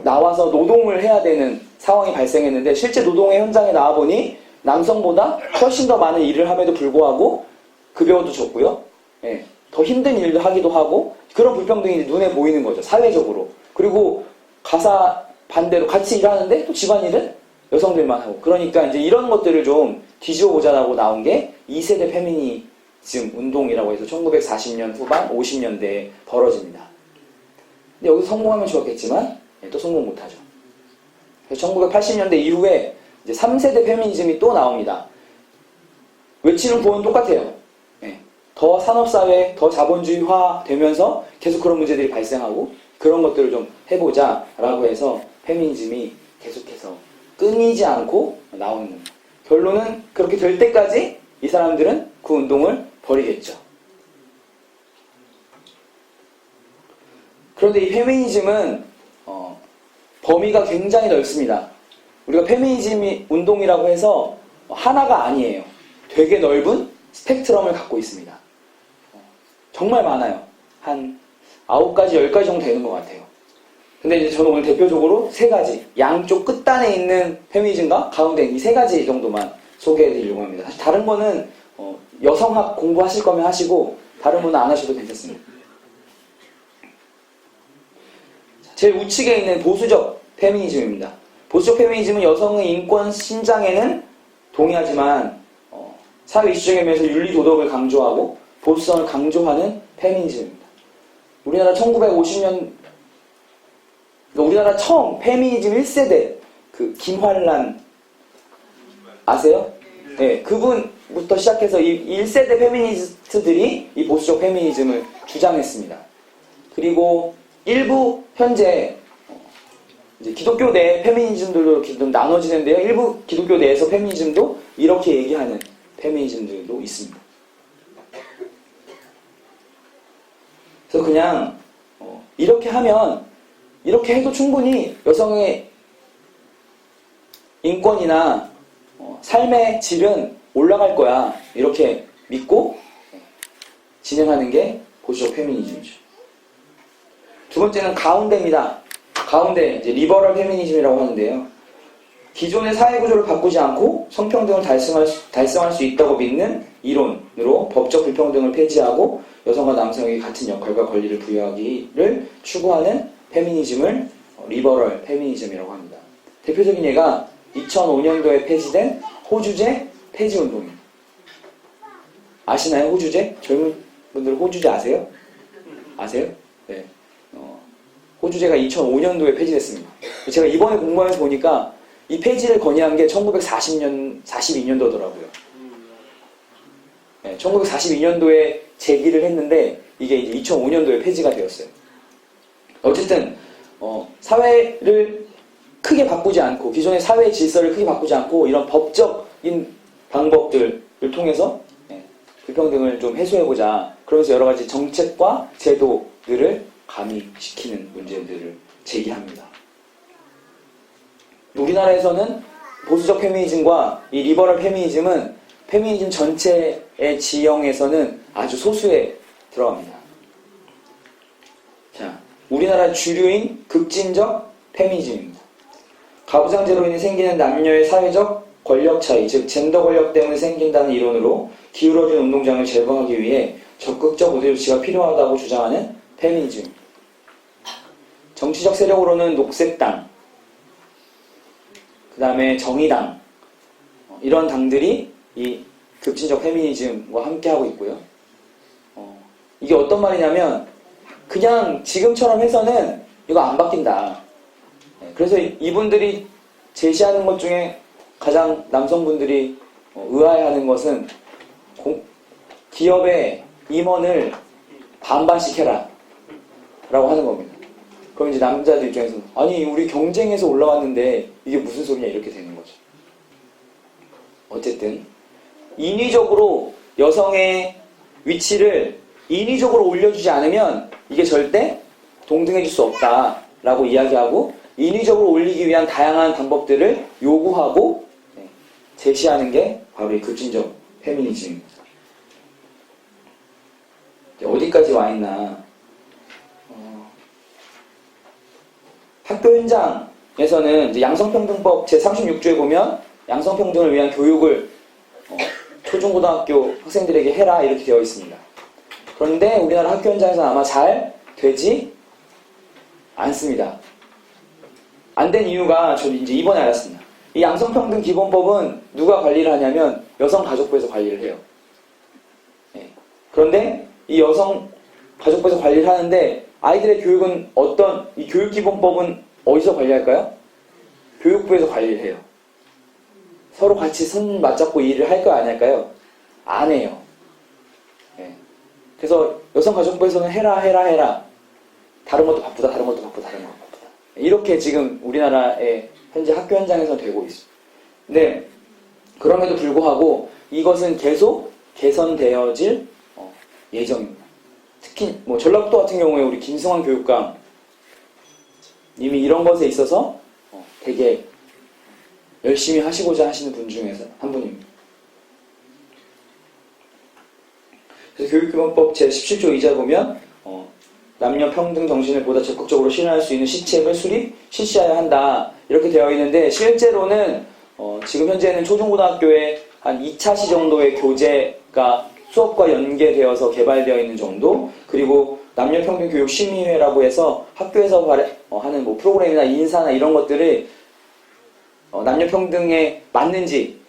나와서 노동을 해야 되는 상황이 발생했는데 실제 노동의 현장에 나와보니 남성보다 훨씬 더 많은 일을 함에도 불구하고 급여도 적고요. 예, 더 힘든 일도 하기도 하고 그런 불평등이 눈에 보이는 거죠. 사회적으로. 그리고 가사 반대로 같이 일하는데 또 집안일은 여성들만 하고 그러니까 이제 이런 것들을 좀 뒤집어 보자라고 나온 게 2세대 페미니즘 운동이라고 해서 1940년 후반 50년대에 벌어집니다. 근데 여기서 성공하면 좋았겠지만 또 성공 못하죠. 그래서 1980년대 이후에 이제 3세대 페미니즘이 또 나옵니다. 외치는 구호는 똑같아요. 더 산업사회, 더 자본주의화 되면서 계속 그런 문제들이 발생하고 그런 것들을 좀 해보자라고 해서 페미니즘이 계속해서 끊이지 않고 나오는 겁니다. 결론은 그렇게 될 때까지 이 사람들은 그 운동을 벌이겠죠. 그런데 이 페미니즘은 범위가 굉장히 넓습니다. 우리가 페미니즘 운동이라고 해서 하나가 아니에요. 되게 넓은 스펙트럼을 갖고 있습니다. 정말 많아요. 한 9가지, 10가지 정도 되는 것 같아요. 근데 이제 저는 오늘 대표적으로 3가지, 양쪽 끝단에 있는 페미니즘과 가운데 이 3가지 정도만 소개해드리려고 합니다. 사실 다른 거는 여성학 공부하실 거면 하시고 다른 거는 안 하셔도 괜찮습니다. 제일 우측에 있는 보수적 페미니즘입니다. 보수적 페미니즘은 여성의 인권 신장에는 동의하지만 사회 이슈적인 면에서 윤리 도덕을 강조하고 보수성을 강조하는 페미니즘입니다. 우리나라 1950년 우리나라 처음 페미니즘 1세대 그 김환란 아세요? 네, 그분부터 시작해서 이 1세대 페미니스트들이 이 보수적 페미니즘을 주장했습니다. 그리고 일부 현재 이제 기독교 내 페미니즘들도 이렇게 좀 나눠지는데요. 일부 기독교 내에서 페미니즘도 이렇게 얘기하는 페미니즘들도 있습니다. 그래서 그냥 이렇게 하면 이렇게 해도 충분히 여성의 인권이나 삶의 질은 올라갈 거야 이렇게 믿고 진행하는 게 보수적 페미니즘이죠. 두 번째는 가운데입니다. 가운데 이제 리버럴 페미니즘이라고 하는데요. 기존의 사회구조를 바꾸지 않고 성평등을 달성할 수 있다고 믿는 이론으로 법적 불평등을 폐지하고 여성과 남성에게 같은 역할과 권리를 부여하기를 추구하는 페미니즘을 리버럴 페미니즘이라고 합니다. 대표적인 예가 2005년도에 폐지된 호주제 폐지운동입니다. 아시나요? 호주제? 젊은 분들 호주제 아세요? 아세요? 네. 호주제가 2005년도에 폐지됐습니다. 제가 이번에 공부하면서 보니까 이 폐지를 건의한 게 1942년도더라고요. 네, 1942년도에 제기를 했는데 이게 이제 2005년도에 폐지가 되었어요. 어쨌든 사회를 크게 바꾸지 않고 기존의 사회 질서를 크게 바꾸지 않고 이런 법적인 방법들을 통해서 불평등을 좀 해소해보자. 그러면서 여러 가지 정책과 제도들을 가미시키는 문제들을 제기합니다. 우리나라에서는 보수적 페미니즘과 이 리버럴 페미니즘은 페미니즘 전체의 지형에서는 아주 소수에 들어갑니다. 자, 우리나라 주류인 급진적 페미니즘입니다. 가부장제로 인해 생기는 남녀의 사회적 권력 차이, 즉 젠더 권력 때문에 생긴다는 이론으로 기울어진 운동장을 제거하기 위해 적극적 우대 조치가 필요하다고 주장하는 페미니즘. 정치적 세력으로는 녹색당, 그 다음에 정의당, 이런 당들이 이 급진적 페미니즘과 함께하고 있고요. 이게 어떤 말이냐면 그냥 지금처럼 해서는 이거 안 바뀐다. 그래서 이분들이 제시하는 것 중에 가장 남성분들이 의아해하는 것은 기업의 임원을 반반씩 해라 라고 하는 겁니다. 그럼 이제 남자들 입장에서는 아니 우리 경쟁에서 올라왔는데 이게 무슨 소리냐 이렇게 되는 거죠. 어쨌든 인위적으로 여성의 위치를 인위적으로 올려주지 않으면 이게 절대 동등해질 수 없다라고 이야기하고 인위적으로 올리기 위한 다양한 방법들을 요구하고 제시하는 게 바로 이 급진적 페미니즘입니다. 어디까지 와 있나 학교 현장에서는 이제 양성평등법 제36조에 보면 양성평등을 위한 교육을 초중고등학교 학생들에게 해라 이렇게 되어 있습니다. 그런데 우리나라 학교 현장에서는 아마 잘 되지 않습니다. 안 된 이유가 저도 이제 이번에 알았습니다. 이 양성평등 기본법은 누가 관리를 하냐면 여성가족부에서 관리를 해요. 네. 그런데 이 여성가족부에서 관리를 하는데 아이들의 교육은 이 교육기본법은 어디서 관리할까요? 교육부에서 관리를 해요. 서로 같이 손 맞잡고 일을 할까요? 안 할까요? 안 해요. 네. 그래서 여성가족부에서는 해라. 다른 것도 바쁘다. 이렇게 지금 우리나라의 현재 학교 현장에서 되고 있습니다. 근데 그럼에도 불구하고 이것은 계속 개선되어질 예정입니다. 특히 전라북도 같은 경우에 우리 김승환 교육감 이미 이런 것에 있어서 되게 열심히 하시고자 하시는 분 중에서 한 분입니다. 그래서 교육기본법 제17조 2자 보면 남녀 평등 정신을 보다 적극적으로 실현할 수 있는 시책을 실시해야 한다 이렇게 되어 있는데 실제로는 지금 현재는 초중고등학교에 한 2차시 정도의 교재가 수업과 연계되어서 개발되어 있는 정도, 그리고 남녀평등교육심의회라고 해서 학교에서 하는 프로그램이나 인사나 이런 것들을 남녀평등에 맞는지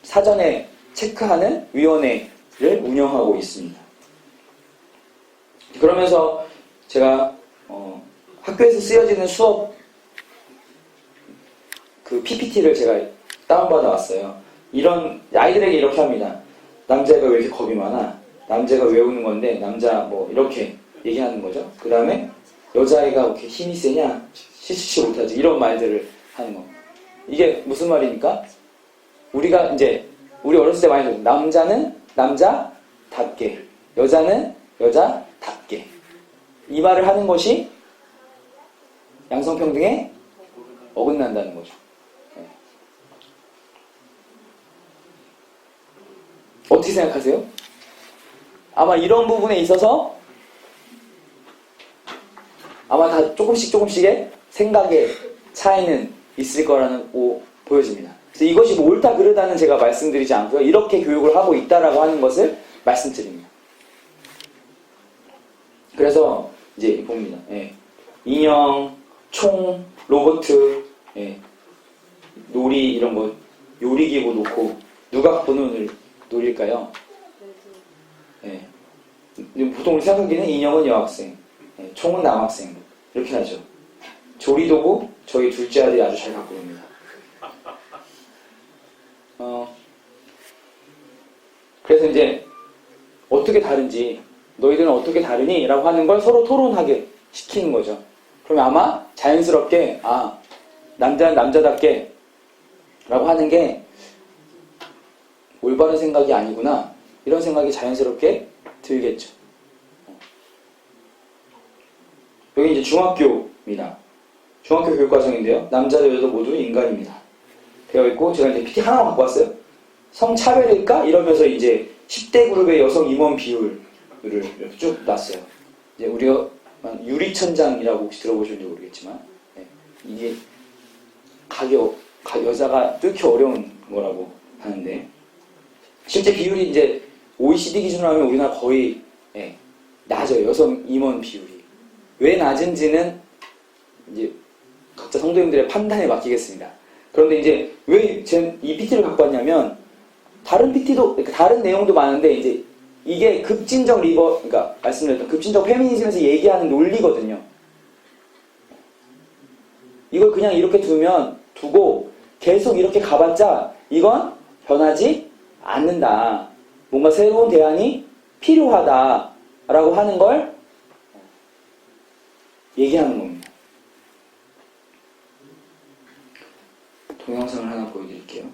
사전에 체크하는 위원회를 운영하고 있습니다. 그러면서 제가 학교에서 쓰여지는 수업 그 PPT를 제가 다운받아 왔어요. 아이들에게 이렇게 합니다. 남자애가 왜 이렇게 겁이 많아? 남자가 왜 우는 건데 남자 이렇게 얘기하는 거죠. 그 다음에 여자애가 왜 이렇게 힘이 세냐? 실수치 못하지. 이런 말들을 하는 겁니다. 이게 무슨 말입니까? 우리 어렸을 때 많이 들었죠. 남자는 남자답게, 여자는 여자답게. 이 말을 하는 것이 양성평등에 어긋난다는 거죠. 네. 어떻게 생각하세요? 아마 이런 부분에 있어서 아마 다 조금씩의 생각의 차이는 있을 거라는 보여집니다. 그래서 이것이 옳다 그르다는 제가 말씀드리지 않고요. 이렇게 교육을 하고 있다라고 하는 것을 말씀드립니다. 그래서 이제 봅니다. 예. 인형, 총, 로보트, 놀이 이런 거 요리기구 놓고 누가 갖고 놀일까요? 예. 보통 우리 생각하기는 인형은 여학생, 총은 남학생 이렇게 하죠. 조리도구 저희 둘째 아들이 아주 잘 갖고 놉니다. 그래서 이제 어떻게 다른지, 너희들은 어떻게 다르니? 라고 하는 걸 서로 토론하게 시키는 거죠. 그러면 아마 자연스럽게 남자는 남자답게 라고 하는 게 올바른 생각이 아니구나, 이런 생각이 자연스럽게 들겠죠. 여기 이제 중학교입니다. 중학교 교육과정인데요. 남자도 여자도 모두 인간입니다. 되어 있고, 제가 이제 PT 하나만 갖고 왔어요. 성차별일까? 이러면서 이제 10대 그룹의 여성 임원 비율을 이렇게 쭉 놨어요. 이제 우리가 유리천장이라고 혹시 들어보셨는지 모르겠지만, 이게 여자가 뚫기 어려운 거라고 하는데, 실제 비율이 이제 OECD 기준으로 하면 우리나라 거의 낮아요. 여성 임원 비율이. 왜 낮은지는 이제 각자 성도님들의 판단에 맡기겠습니다. 그런데 이제 왜 이 PT를 갖고 왔냐면, 다른 PT도, 다른 내용도 많은데, 이제 이게 그러니까 말씀드렸던 급진적 페미니즘에서 얘기하는 논리거든요. 이걸 그냥 이렇게 두고 계속 이렇게 가봤자 이건 변하지 않는다. 뭔가 새로운 대안이 필요하다라고 하는 걸 얘기하는 겁니다. 동영상을 하나 보여드릴게요.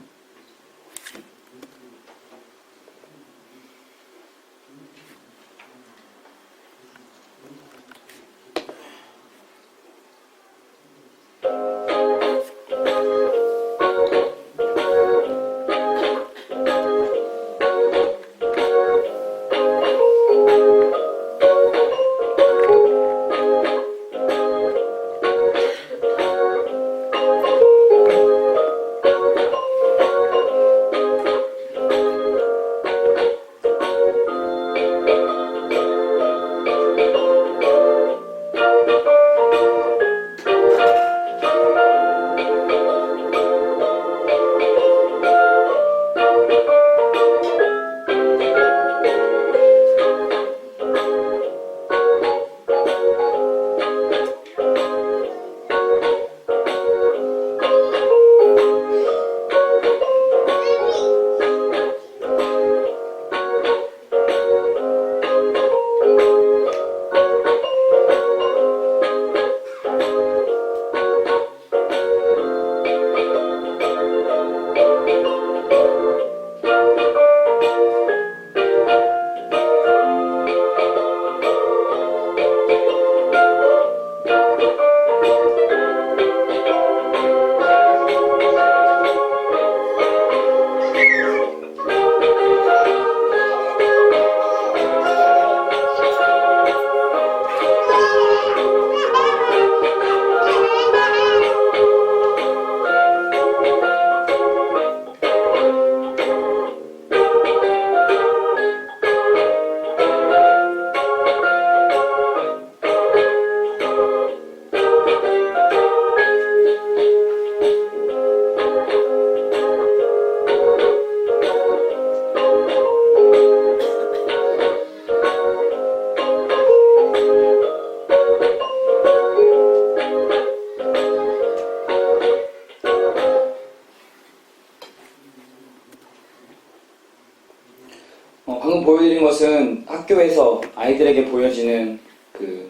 방금 보여드린 것은 학교에서 아이들에게 보여지는 그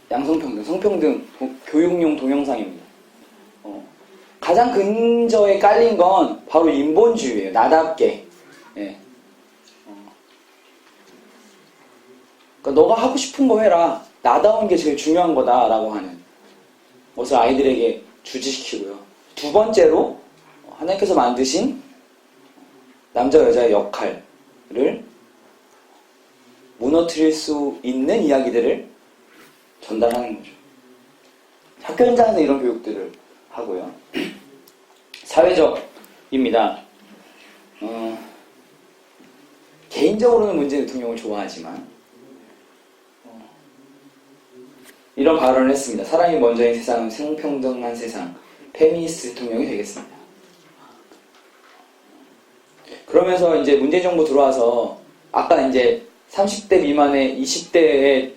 양성평등, 성평등 교육용 동영상입니다. 가장 근저에 깔린 건 바로 인본주의예요. 나답게. 예. 그러니까 너가 하고 싶은 거 해라. 나다운 게 제일 중요한 거다라고 하는 것을 아이들에게 주지시키고요. 두 번째로 하나님께서 만드신 남자 여자의 역할을 무너뜨릴 수 있는 이야기들을 전달하는 거죠. 학교 현장에서 이런 교육들을 하고요. 사회적입니다. 개인적으로는 문재인 대통령을 좋아하지만 이런 발언을 했습니다. 사람이 먼저인 세상은 성평등한 세상, 페미니스트 대통령이 되겠습니다. 그러면서 이제 문재인 정부 들어와서 아까 이제 30대 미만의 20대의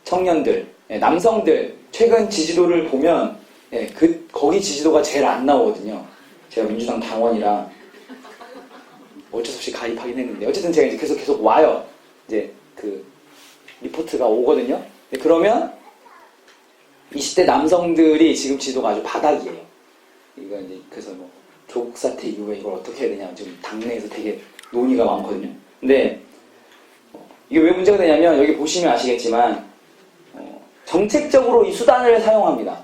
청년들, 남성들 최근 지지도를 보면 거기 지지도가 제일 안 나오거든요. 제가 민주당 당원이라 어쩔 수 없이 가입하긴 했는데 어쨌든 제가 이제 계속 와요. 이제 그 리포트가 오거든요. 그러면 20대 남성들이 지금 지지도가 아주 바닥이에요. 이거 이제 그래서 뭐 조국 사태 이후에 이걸 어떻게 해야 되냐 지금 당내에서 되게 논의가 많거든요. 근데 이게 왜 문제가 되냐면 여기 보시면 아시겠지만 정책적으로 이 수단을 사용합니다.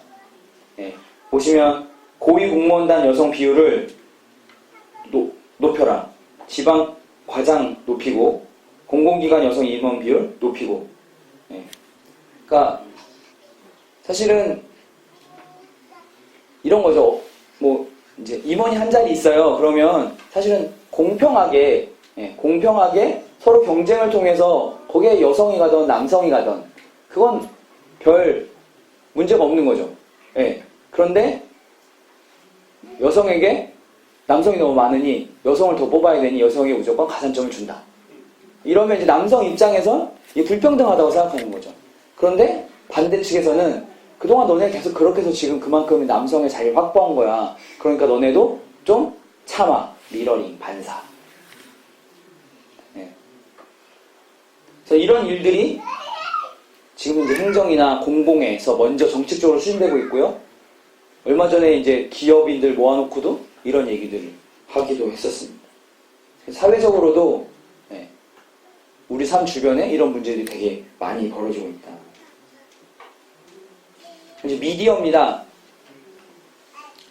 보시면 고위공무원단 여성 비율을 높여라. 지방 과장 높이고 공공기관 여성 임원 비율 높이고. 그러니까 사실은 이런 거죠. 뭐 이제 임원이 한 자리 있어요. 그러면 사실은 공평하게 서로 경쟁을 통해서 거기에 여성이 가든 남성이 가든 그건 별 문제가 없는 거죠. 그런데 여성에게 남성이 너무 많으니 여성을 더 뽑아야 되니 여성에게 무조건 가산점을 준다. 이러면 이제 남성 입장에서 이게 불평등하다고 생각하는 거죠. 그런데 반대 측에서는 그동안 너네 계속 그렇게 해서 지금 그만큼 남성의 자리를 확보한 거야. 그러니까 너네도 좀 참아. 미러링, 반사. 그래서 이런 일들이 지금 이제 행정이나 공공에서 먼저 정책적으로 추진되고 있고요. 얼마 전에 이제 기업인들 모아놓고도 이런 얘기들을 하기도 했었습니다. 사회적으로도 우리 삶 주변에 이런 문제들이 되게 많이 벌어지고 있다. 이제 미디어입니다.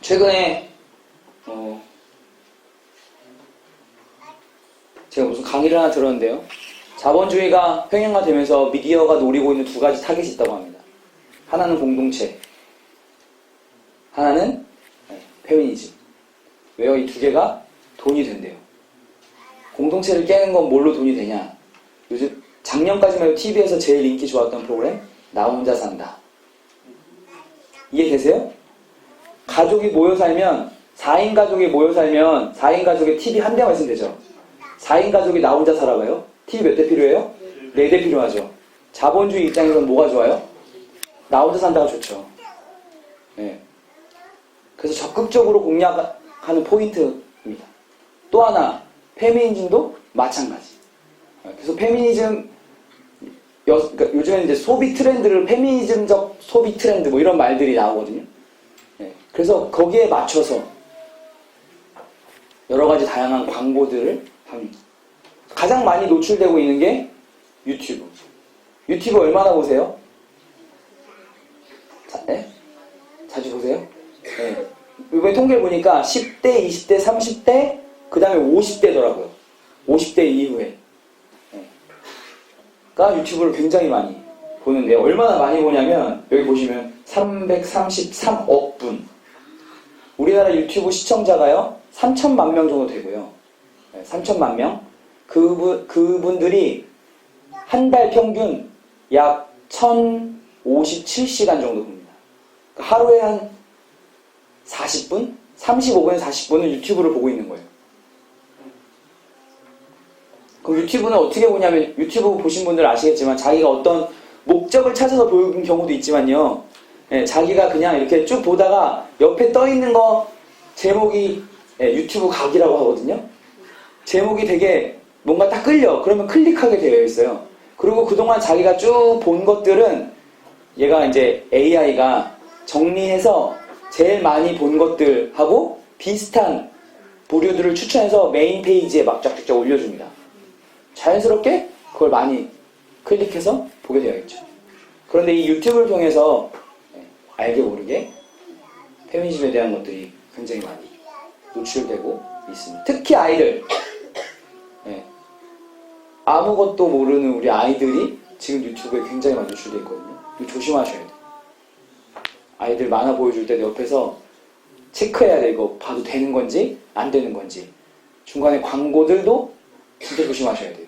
최근에 제가 무슨 강의를 하나 들었는데요. 자본주의가 횡행화되면서 미디어가 노리고 있는 두 가지 타겟이 있다고 합니다. 하나는 공동체, 하나는 페미니즘. 왜요? 이 두 개가 돈이 된대요. 공동체를 깨는 건 뭘로 돈이 되냐? 요즘 작년까지만 해도 TV에서 제일 인기 좋았던 프로그램 나 혼자 산다. 이해되세요? 가족이 모여 살면 4인 가족이 모여 살면 4인 가족에 TV 한 대만 있으면 되죠. 4인 가족이 나 혼자 살아가요? TV 몇 대 필요해요? 4대 필요하죠. 자본주의 입장에서는 뭐가 좋아요? 나 혼자 산다가 좋죠. 그래서 적극적으로 공략하는 포인트입니다. 또 하나, 페미니즘도 마찬가지. 그래서 페미니즘, 그러니까 요즘에는 이제 소비 트렌드를 페미니즘적 소비 트렌드 뭐 이런 말들이 나오거든요. 그래서 거기에 맞춰서 여러 가지 다양한 광고들을 합니다. 가장 많이 노출되고 있는 게 유튜브. 유튜브 얼마나 보세요? 자주 보세요? 이번에 통계를 보니까 10대, 20대, 30대, 그 다음에 50대더라고요. 50대 이후에. 가 유튜브를 굉장히 많이 보는데 얼마나 많이 보냐면 여기 보시면 333억 분. 우리나라 유튜브 시청자가요 3천만 명 정도 되고요. 3천만 명. 그분들이 한 달 평균 약 1057시간 정도 봅니다. 하루에 한 40분? 35분에서 40분은 유튜브를 보고 있는 거예요. 그럼 유튜브는 어떻게 보냐면 유튜브 보신 분들 아시겠지만 자기가 어떤 목적을 찾아서 보는 경우도 있지만요. 자기가 그냥 이렇게 쭉 보다가 옆에 떠 있는 거 제목이 유튜브 각이라고 하거든요. 제목이 되게 뭔가 딱 끌려. 그러면 클릭하게 되어 있어요. 그리고 그동안 자기가 쭉 본 것들은 얘가 이제 AI가 정리해서 제일 많이 본 것들하고 비슷한 부류들을 추천해서 메인 페이지에 막 쫙쫙쫙 올려줍니다. 자연스럽게 그걸 많이 클릭해서 보게 되어 있죠. 그런데 이 유튜브를 통해서 알게 모르게 페미니즘에 대한 것들이 굉장히 많이 노출되고 있습니다. 특히 아이들, 아무것도 모르는 우리 아이들이 지금 유튜브에 굉장히 많이 노출되어 있거든요. 이거 조심하셔야 돼요. 아이들 만화 보여줄 때도 옆에서 체크해야 돼. 이거 봐도 되는 건지 안 되는 건지. 중간에 광고들도 진짜 조심하셔야 돼요.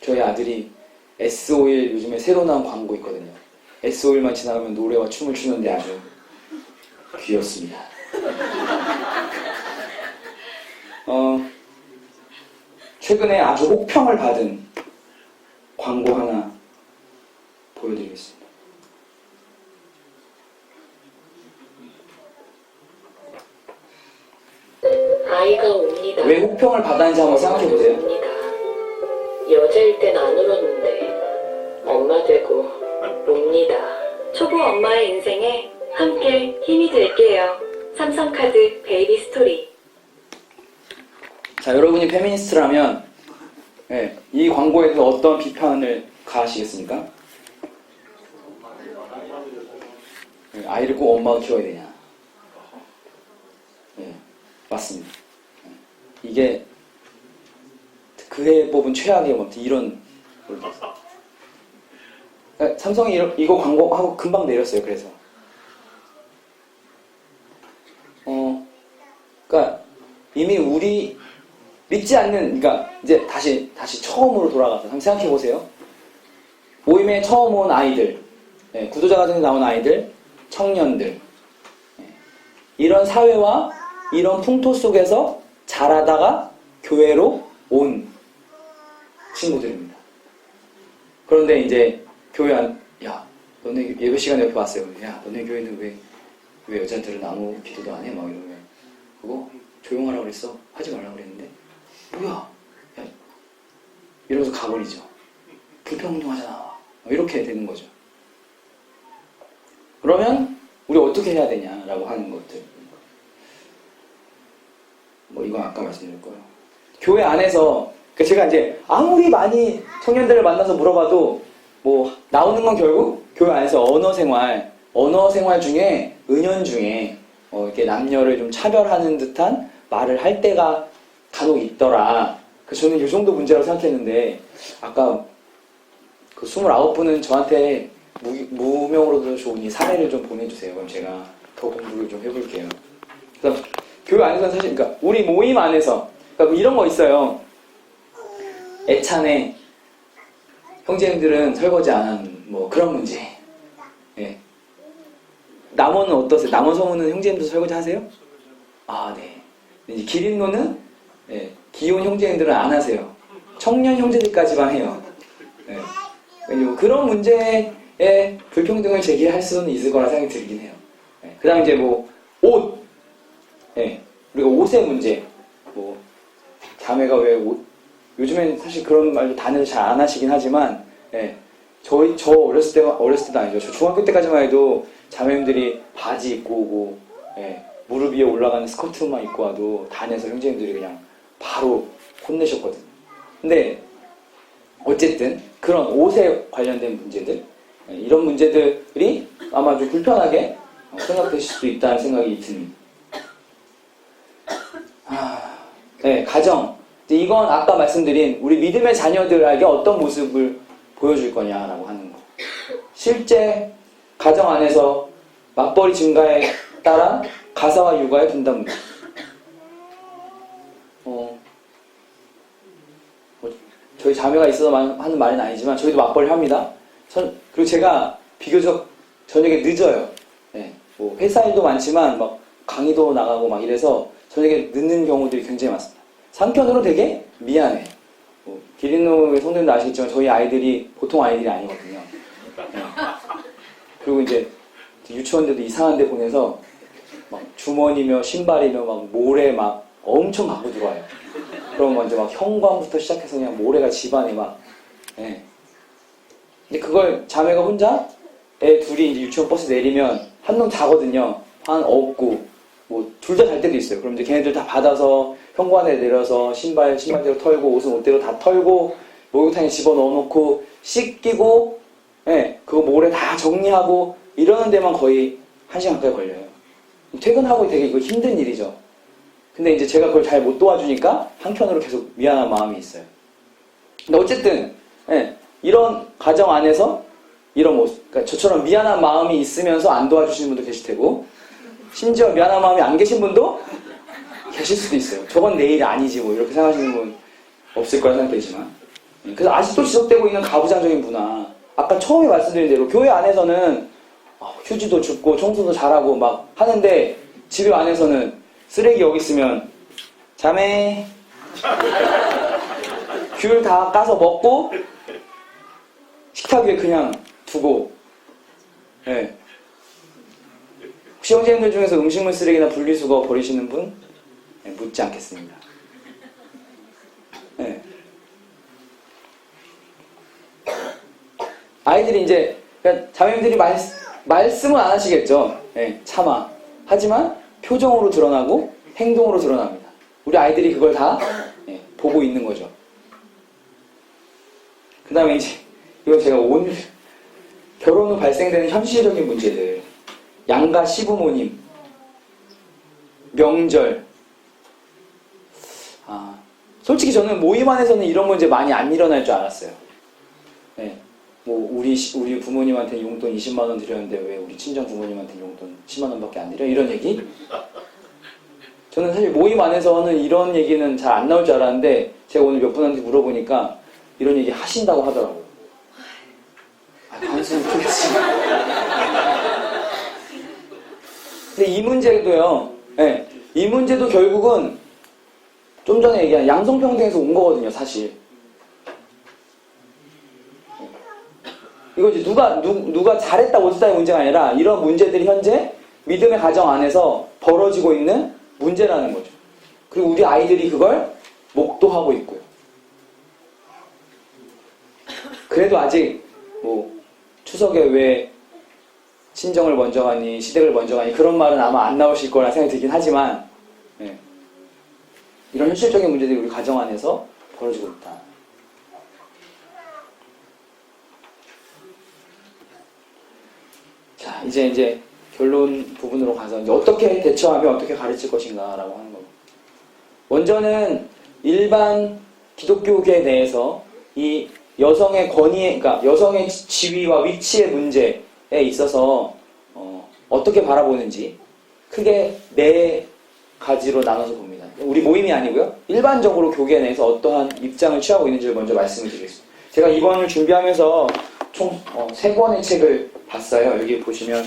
저희 아들이 S-오일 요즘에 새로 나온 광고 있거든요. S-오일만 지나가면 노래와 춤을 추는데 아주 귀엽습니다. 최근에 아주 혹평을 받은 광고 하나 보여드리겠습니다. 아이가 옵니다. 왜 혹평을 받았는지 한번 생각해 보세요. 옵니다. 여자일 땐 안 울었는데 엄마 되고 옵니다. 초보 엄마의 인생에 함께 힘이 될게요. 삼성카드 베이비 스토리. 자, 여러분이 페미니스트라면 이 광고에 대해서 어떤 비판을 가하시겠습니까? 아이를 꼭 엄마가 키워야 되냐? 맞습니다. 이게 그해 뽑은 최악의 이런 걸 봤어요. 삼성이 이거 광고하고 금방 내렸어요. 그래서 그러니까 이미 우리 믿지 않는, 그러니까 이제 다시 처음으로 돌아가서 한번 생각해 보세요. 모임에 처음 온 아이들, 구도자 과정에 나온 아이들, 청년들, 이런 사회와 이런 풍토 속에서 자라다가 교회로 온 친구들입니다. 그런데 이제 교회 야, 너네 예배 시간에 옆에 왔어요. 야, 너네 교회는 왜 여자들은 아무 기도도 안 해? 막 이러면 그거 조용하라고 그랬어. 하지 말라고 그랬는데 뭐야? 야, 이러면서 가버리죠. 불평운동하잖아. 이렇게 되는 거죠. 그러면 우리 어떻게 해야 되냐라고 하는 것들. 이건 아까 말씀드릴 거예요. 교회 안에서 제가 이제 아무리 많이 청년들을 만나서 물어봐도 나오는 건 결국 교회 안에서 언어 생활 중에 은연중에 이렇게 남녀를 좀 차별하는 듯한 말을 할 때가 간혹 있더라. 그래서 저는 이 정도 문제라고 생각했는데 아까 그 29분은 저한테 무명으로도 좋은 이 사례를 좀 보내주세요. 그럼 제가 더 공부를 좀 해볼게요. 그래서 교회 안에서는 사실, 그러니까 우리 모임 안에서, 그러니까 이런 거 있어요. 애찬에 형제님들은 설거지 안 하는 그런 문제. 남원은 어떠세요? 남원 성우는 형제님들 설거지 하세요? 아, 네. 이제 기린노는 기혼 형제님들은 안 하세요. 청년 형제들까지만 해요. 그런 문제에 불평등을 제기할 수는 있을 거라 생각이 들긴 해요. 그 다음에 이제 옷. 우리가 옷의 문제. 자매가 왜 요즘엔 사실 그런 말도 단어를 잘 안 하시긴 하지만, 저 어렸을 때도 아니죠. 저 중학교 때까지만 해도 자매님들이 바지 입고 오고, 무릎 위에 올라가는 스커트만 입고 와도 단에서 형제님들이 그냥 바로 혼내셨거든요. 근데 어쨌든 그런 옷에 관련된 문제들, 이런 문제들이 아마 좀 불편하게 생각되실 수도 있다는 생각이 듭니다. 가정. 이건 아까 말씀드린 우리 믿음의 자녀들에게 어떤 모습을 보여줄 거냐라고 하는 거. 실제 가정 안에서 맞벌이 증가에 따라 가사와 육아의 분담 문제. 저희 자매가 있어서 하는 말은 아니지만 저희도 맞벌이를 합니다. 그리고 제가 비교적 저녁에 늦어요. 회사 일도 많지만 강의도 나가고 이래서 저녁에 늦는 경우들이 굉장히 많습니다. 한편으로 되게 미안해. 기린노의 성도님도 아시겠지만 저희 아이들이 보통 아이들이 아니거든요. 그리고 이제 유치원들도 이상한 데 보내서 주머니며 신발이며 모래 엄청 갖고 들어와요. 그럼 먼저 막 현관부터 시작해서 그냥 모래가 집안에 막. 예. 근데 그걸 자매가 혼자 애 둘이 이제 유치원 버스 내리면 한 놈 자거든요. 한 없고 뭐 둘 다 잘 때도 있어요. 그럼 이제 걔네들 다 받아서 현관에 내려서 신발대로 털고 옷은 옷대로 다 털고 목욕탕에 집어넣어놓고 씻기고 예, 그거 모래 다 정리하고 이러는 데만 거의 1시간 가까이 걸려요. 퇴근하고 되게 이거 힘든 일이죠. 근데 이제 제가 그걸 잘 못 도와주니까 한편으로 계속 미안한 마음이 있어요. 근데 어쨌든 예, 이런 가정 안에서 이런 모습, 그러니까 저처럼 미안한 마음이 있으면서 안 도와주시는 분도 계실 테고 심지어 미안한 마음이 안 계신 분도 계실 수도 있어요. 저건 내 일 아니지 뭐 이렇게 생각하시는 분 없을 거라 생각되지만 그래서 아직도 지속되고 있는 가부장적인 문화, 아까 처음에 말씀드린 대로 교회 안에서는 휴지도 줍고 청소도 잘하고 막 하는데 집에 안에서는 쓰레기 여기 있으면 자매 귤 다 까서 먹고 식탁 위에 그냥 두고. 네. 혹시 형제님들 중에서 음식물 쓰레기나 분리수거 버리시는 분? 네, 묻지 않겠습니다. 네. 아이들이 이제 그러니까 자매님들이 말씀은 안 하시겠죠. 네, 차마. 하지만 표정으로 드러나고 행동으로 드러납니다. 우리 아이들이 그걸 다 보고 있는 거죠. 그 다음에 이제 이건 제가 오늘 결혼 후 발생되는 현실적인 문제들, 양가 시부모님, 명절. 솔직히 저는 모임 안에서는 이런 문제 많이 안 일어날 줄 알았어요. 네. 뭐 우리 부모님한테 용돈 20만 원 드렸는데 왜 우리 친정 부모님한테 용돈 10만 원밖에 안 드려? 이런 얘기? 저는 사실 모임 안에서는 이런 얘기는 잘 안 나올 줄 알았는데 제가 오늘 몇 분한테 물어보니까 이런 얘기 하신다고 하더라고요. 관심 좋겠지. 근데 이 문제도요. 네, 이 문제도 결국은 좀 전에 얘기한 양성평등에서 온 거거든요, 사실. 이거 이제 누가 잘했다 못했다의 문제가 아니라 이런 문제들이 현재 믿음의 가정 안에서 벌어지고 있는 문제라는 거죠. 그리고 우리 아이들이 그걸 목도하고 있고요. 그래도 아직 뭐 추석에 왜 친정을 먼저 가니 시댁을 먼저 가니 그런 말은 아마 안 나오실 거라 생각이 들긴 하지만 예. 이런 현실적인 문제들이 우리 가정 안에서 벌어지고 있다. 자, 이제 결론 부분으로 가서 이제 어떻게 대처하며 어떻게 가르칠 것인가라고 하는 겁니다. 먼저는 일반 기독교계 내에서 이 여성의 권위에, 그러니까 여성의 지위와 위치의 문제에 있어서 어떻게 바라보는지 크게 네 가지로 나눠서 봅니다. 우리 모임이 아니고요. 일반적으로 교계 내에서 어떠한 입장을 취하고 있는지를 먼저 말씀을 드리겠습니다. 제가 이번을 준비하면서 총 3권의 책을 봤어요. 여기 보시면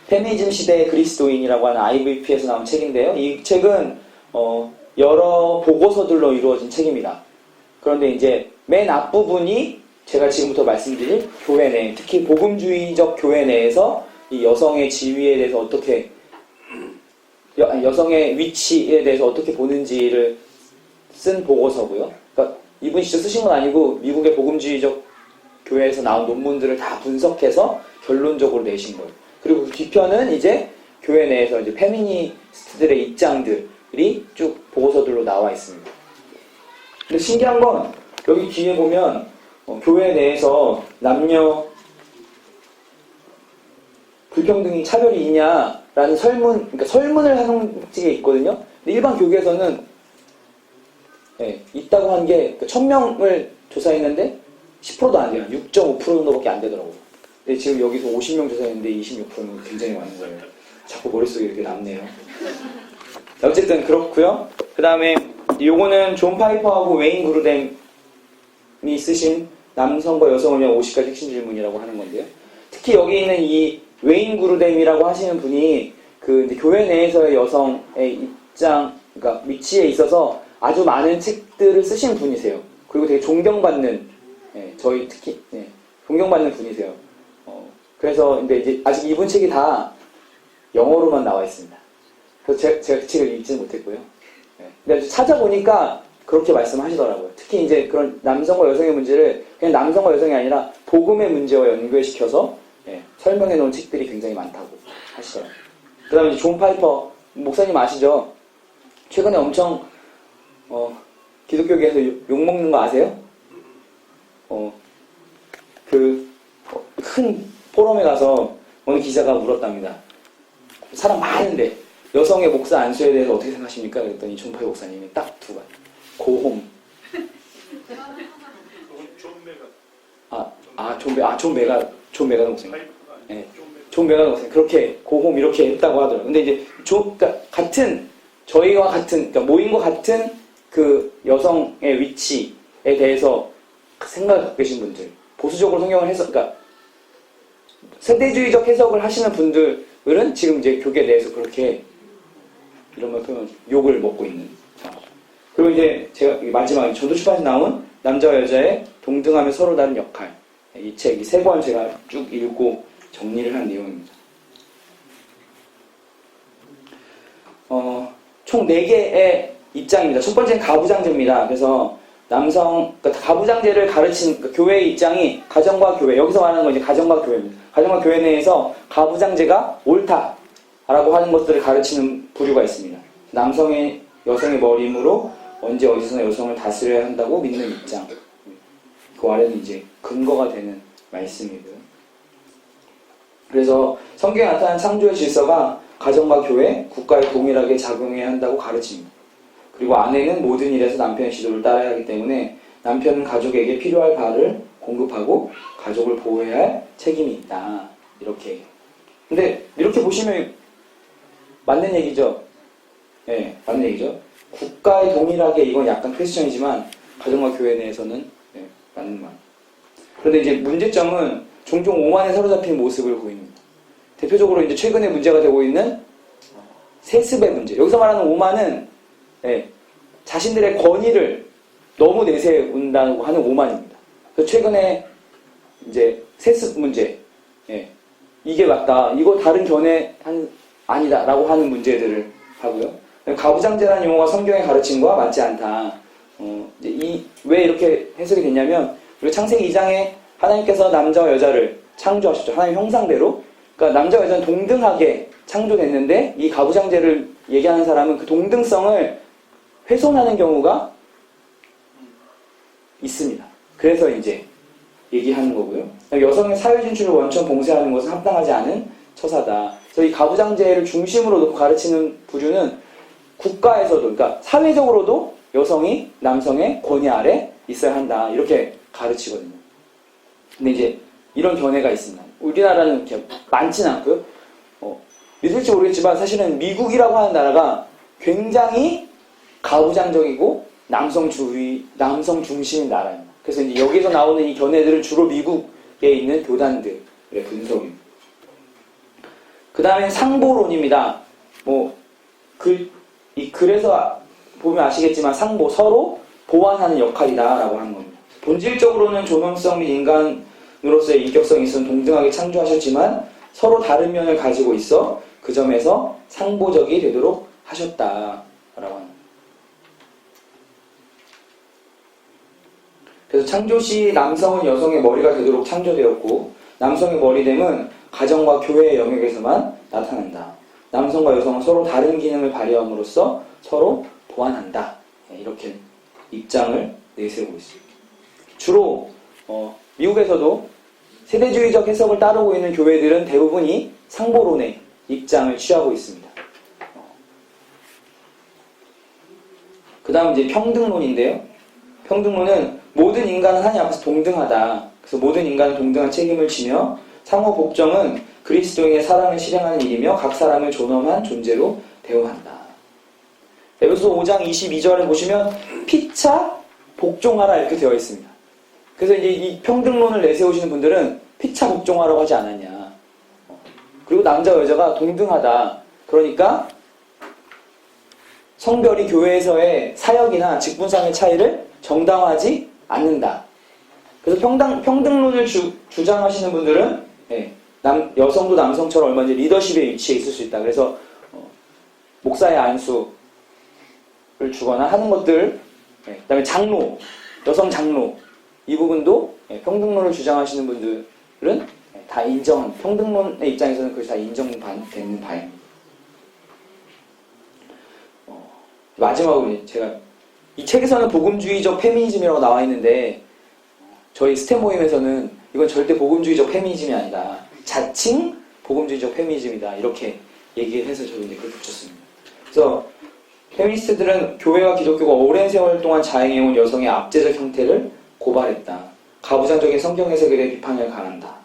페미니즘 시대의 그리스도인이라고 하는 IVP에서 나온 책인데요. 이 책은 여러 보고서들로 이루어진 책입니다. 그런데 이제 맨 앞부분이 제가 지금부터 말씀드릴 교회 내, 특히 복음주의적 교회 내에서 이 여성의 지위에 대해서 어떻게 여성의 위치에 대해서 어떻게 보는지를 쓴 보고서고요. 그러니까 이분이 직접 쓰신 건 아니고 미국의 복음주의적 교회에서 나온 논문들을 다 분석해서 결론적으로 내신 거예요. 그리고 그 뒤편은 이제 교회 내에서 이제 페미니스트들의 입장들이 쭉 보고서들로 나와 있습니다. 근데 신기한 건 여기 뒤에 보면 교회 내에서 남녀 불평등이 차별이 있냐라는 그러니까 설문을 하는 게 있거든요. 근데 일반 교계에서는 있다고 한 게 1000명을 조사했는데 10%도 안 돼요. 6.5% 정도밖에 안 되더라고요. 근데 지금 여기서 50명 조사했는데 26%는 굉장히 많은 거예요. 자꾸 머릿속에 이렇게 남네요. 어쨌든 그렇고요. 그 다음에 요거는 존 파이퍼하고 웨인 그루뎀이 쓰신 남성과 여성을 위한 50가지 핵심 질문이라고 하는 건데요. 특히 여기 있는 이 웨인 그루뎀이라고 하시는 분이 그 이제 교회 내에서의 여성의 입장, 그러니까 위치에 있어서 아주 많은 책들을 쓰신 분이세요. 그리고 되게 존경받는, 저희 특히 존경받는 분이세요. 그래서 근데 이제 아직 이분 책이 다 영어로만 나와 있습니다. 그래서 제가 그 책을 읽지는 못했고요. 근데 찾아보니까 그렇게 말씀하시더라고요. 특히 이제 그런 남성과 여성의 문제를 그냥 남성과 여성이 아니라 복음의 문제와 연결시켜서 설명해 놓은 책들이 굉장히 많다고 하시더라고요. 그 다음에 존 파이퍼 목사님 아시죠? 최근에 엄청 기독교계에서 욕먹는 거 아세요? 큰 포럼에 가서 어느 기자가 물었답니다. 사람 많은데 여성의 목사 안수에 대해서 어떻게 생각하십니까? 그랬더니 존 파이퍼 목사님이 딱 두 가지. 고홈. 존 메가 목사님. 네. 존 메가 목사님. 그렇게 고홈 이렇게 했다고 하더라고요. 근데 이제 그러니까 저희와 같은, 그러니까 모임과 같은 그 여성의 위치에 대해서 생각을 갖고 계신 분들, 보수적으로 성경을 그러니까 세대주의적 해석을 하시는 분들은 지금 이제 교계 내에서 그렇게 이런 말 표현, 욕을 먹고 있는 상황. 그리고 이제 제가 마지막에 전도출판에서 나온 남자와 여자의 동등하며 서로 다른 역할. 이 책, 이 세 권 제가 쭉 읽고 정리를 한 내용입니다. 총 4개의 입장입니다. 첫 번째는 가부장제입니다. 그래서 그러니까 가부장제를 가르친 교회의 입장이 가정과 교회, 여기서 말하는 건 이제 가정과 교회입니다. 가정과 교회 내에서 가부장제가 옳다라고 하는 것들을 가르치는 부류가 있습니다. 남성의 여성의 머리므로 언제 어디서나 여성을 다스려야 한다고 믿는 입장. 그 아래는 이제 근거가 되는 말씀이고요. 그래서 성경에 나타난 창조의 질서가 가정과 교회, 국가에 동일하게 작용해야 한다고 가르칩니다. 그리고 아내는 모든 일에서 남편의 지도를 따라야 하기 때문에 남편은 가족에게 필요할 바를 공급하고 가족을 보호해야 할 책임이 있다. 이렇게. 근데 이렇게 보시면 맞는 얘기죠? 네, 맞는 얘기죠. 국가에 동일하게 이건 약간 퀘스천이지만 가정과 교회 내에서는 맞는 말. 그런데 이제 문제점은 종종 오만에 사로잡힌 모습을 보입니다. 대표적으로 이제 최근에 문제가 되고 있는 세습의 문제. 여기서 말하는 오만은 자신들의 권위를 너무 내세운다고 하는 오만입니다. 그래서 최근에 이제 세습 문제, 이게 맞다, 이거 다른 견해 아니다라고 하는 문제들을 하고요. 가부장제라는 용어가 성경의 가르침과 맞지 않다. 왜 이렇게 해석이 됐냐면, 우리 창세기 2장에 하나님께서 남자와 여자를 창조하셨죠. 하나님 형상대로. 그러니까 남자와 여자는 동등하게 창조됐는데, 이 가부장제를 얘기하는 사람은 그 동등성을 훼손하는 경우가 있습니다. 그래서 이제 얘기하는 거고요. 여성의 사회 진출을 원천 봉쇄하는 것은 합당하지 않은 처사다. 그래서 이 가부장제를 중심으로 놓고 가르치는 부류는 국가에서도, 그러니까 사회적으로도 여성이 남성의 권위 아래 있어야 한다. 이렇게 가르치거든요. 근데 이제 이런 견해가 있습니다. 우리나라는 이렇게 많지는 않고요. 믿을지 모르겠지만 사실은 미국이라고 하는 나라가 굉장히 가부장적이고 남성 중심인 나라입니다. 그래서 이제 여기서 나오는 이 견해들은 주로 미국에 있는 교단들의 분석입니다. 그 다음에 상보론입니다. 그래서 보면 아시겠지만 상보, 서로 보완하는 역할이다라고 하는 겁니다. 본질적으로는 존엄성 및 인간으로서의 인격성이 있어 동등하게 창조하셨지만 서로 다른 면을 가지고 있어 그 점에서 상보적이 되도록 하셨다라고 합니다. 그래서 창조 시 남성은 여성의 머리가 되도록 창조되었고 남성의 머리됨은 가정과 교회의 영역에서만 나타난다. 남성과 여성은 서로 다른 기능을 발휘함으로써 서로 보완한다. 이렇게 입장을 내세우고 있습니다. 주로 미국에서도 세대주의적 해석을 따르고 있는 교회들은 대부분이 상보론의 입장을 취하고 있습니다. 그 다음 이제 평등론인데요. 평등론은 모든 인간은 하나님 앞에서 동등하다. 그래서 모든 인간은 동등한 책임을 지며 상호 복종은 그리스도인의 사랑을 실행하는 일이며 각 사람을 존엄한 존재로 대우한다. 에베소서 5장 22절을 보시면 피차 복종하라 이렇게 되어 있습니다. 그래서 이제 이 평등론을 내세우시는 분들은 피차 복종하라고 하지 않았냐. 그리고 남자와 여자가 동등하다. 그러니까 성별이 교회에서의 사역이나 직분상의 차이를 정당화하지 않는다. 그래서 평등론을 주장하시는 분들은 여성도 남성처럼 얼마든지 리더십의 위치에 있을 수 있다. 그래서 목사의 안수, 주거나 하는 것들, 그 다음에 장로, 여성 장로, 이 부분도 평등론을 주장하시는 분들은 다 인정, 평등론의 입장에서는 그것이 다 인정되는 바입니다. 마지막으로 제가 이 책에서는 복음주의적 페미니즘이라고 나와 있는데 저희 스텝 모임에서는 이건 절대 복음주의적 페미니즘이 아니다. 자칭 복음주의적 페미니즘이다. 이렇게 얘기를 해서 저도 이제 그렇게 붙였습니다. 그래서 페미니스트들은 교회와 기독교가 오랜 세월 동안 자행해온 여성의 압제적 형태를 고발했다. 가부장적인 성경 해석에 대해 비판을 가한다.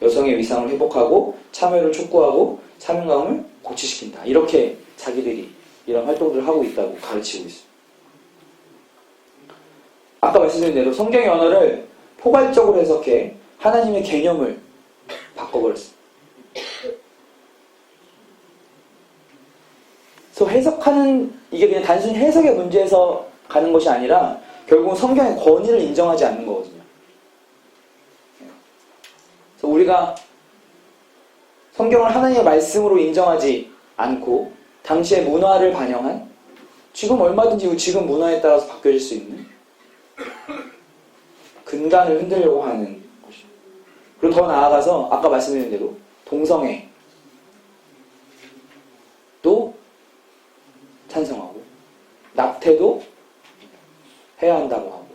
여성의 위상을 회복하고 참여를 촉구하고 사명감을 고취시킨다. 이렇게 자기들이 이런 활동들을 하고 있다고 가르치고 있습니다. 아까 말씀드린 대로 성경의 언어를 포괄적으로 해석해 하나님의 개념을 바꿔버렸습니다. 그래서 해석하는, 이게 그냥 단순히 해석의 문제에서 가는 것이 아니라 결국은 성경의 권위를 인정하지 않는 거거든요. 그래서 우리가 성경을 하나님의 말씀으로 인정하지 않고 당시의 문화를 반영한, 지금 얼마든지 지금 문화에 따라서 바뀌어질 수 있는 근간을 흔들려고 하는 것입니다. 그리고 더 나아가서 아까 말씀드린 대로 동성애도 찬성하고 낙태도 해야 한다고 하고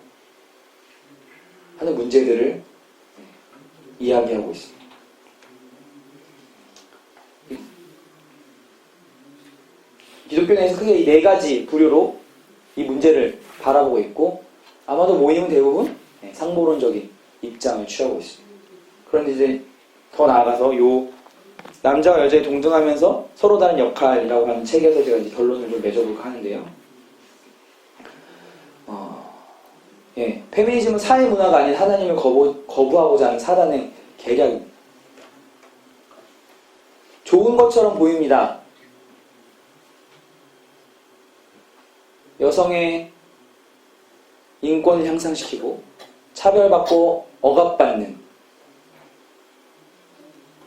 하는 문제들을 이야기하고 있습니다. 기독교 내에서 크게 이 네 가지 부류로 이 문제를 바라보고 있고 아마도 모임은 대부분 상모론적인 입장을 취하고 있습니다. 그런데 이제 더 나아가서 요 남자와 여자의 동등하면서 서로 다른 역할이라고 하는 책에서 제가 이제 결론을 좀 맺어볼까 하는데요. 페미니즘은 사회 문화가 아닌 하나님을 거부하고자 하는 사단의 계략입니다. 좋은 것처럼 보입니다. 여성의 인권을 향상시키고 차별받고 억압받는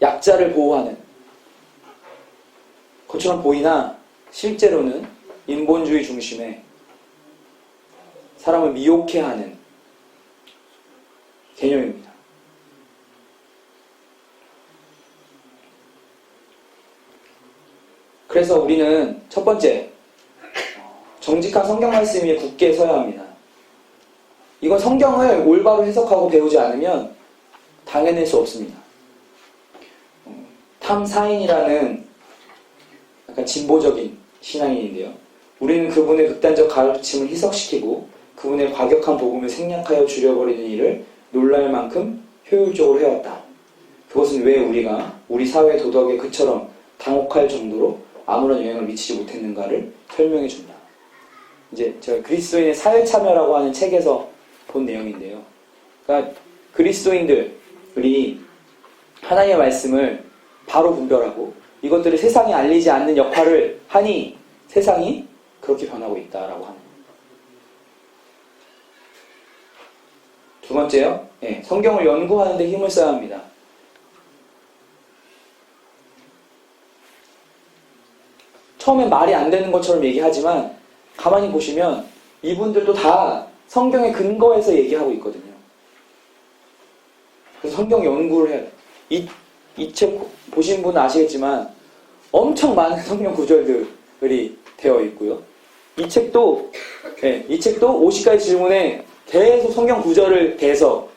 약자를 보호하는 것처럼 보이나 실제로는 인본주의 중심의 사람을 미혹해하는 개념입니다. 그래서 우리는 첫 번째, 정직한 성경 말씀 위에 굳게 서야 합니다. 이건 성경을 올바로 해석하고 배우지 않으면 당해낼 수 없습니다. 탐 사인이라는 약간 진보적인 신앙인인데요. 우리는 그분의 극단적 가르침을 희석시키고 그분의 과격한 복음을 생략하여 줄여버리는 일을 놀랄 만큼 효율적으로 해왔다. 그것은 왜 우리가 우리 사회 도덕에 그처럼 당혹할 정도로 아무런 영향을 미치지 못했는가를 설명해 준다. 이제 제가 그리스도인의 사회 참여라고 하는 책에서 본 내용인데요. 그러니까 그리스도인들이 하나님의 말씀을 바로 분별하고 이것들을 세상에 알리지 않는 역할을 하니 세상이 그렇게 변하고 있다라고 하는. 두 번째요. 성경을 연구하는 데 힘을 써야 합니다. 처음엔 말이 안 되는 것처럼 얘기하지만 가만히 보시면 이분들도 다 성경의 근거에서 얘기하고 있거든요. 그래서 성경 연구를 해야 돼요. 이 책 보신 분은 아시겠지만 엄청 많은 성경 구절들이 되어 있고요. 이 책도 50가지 질문에 계속 성경 구절을 대서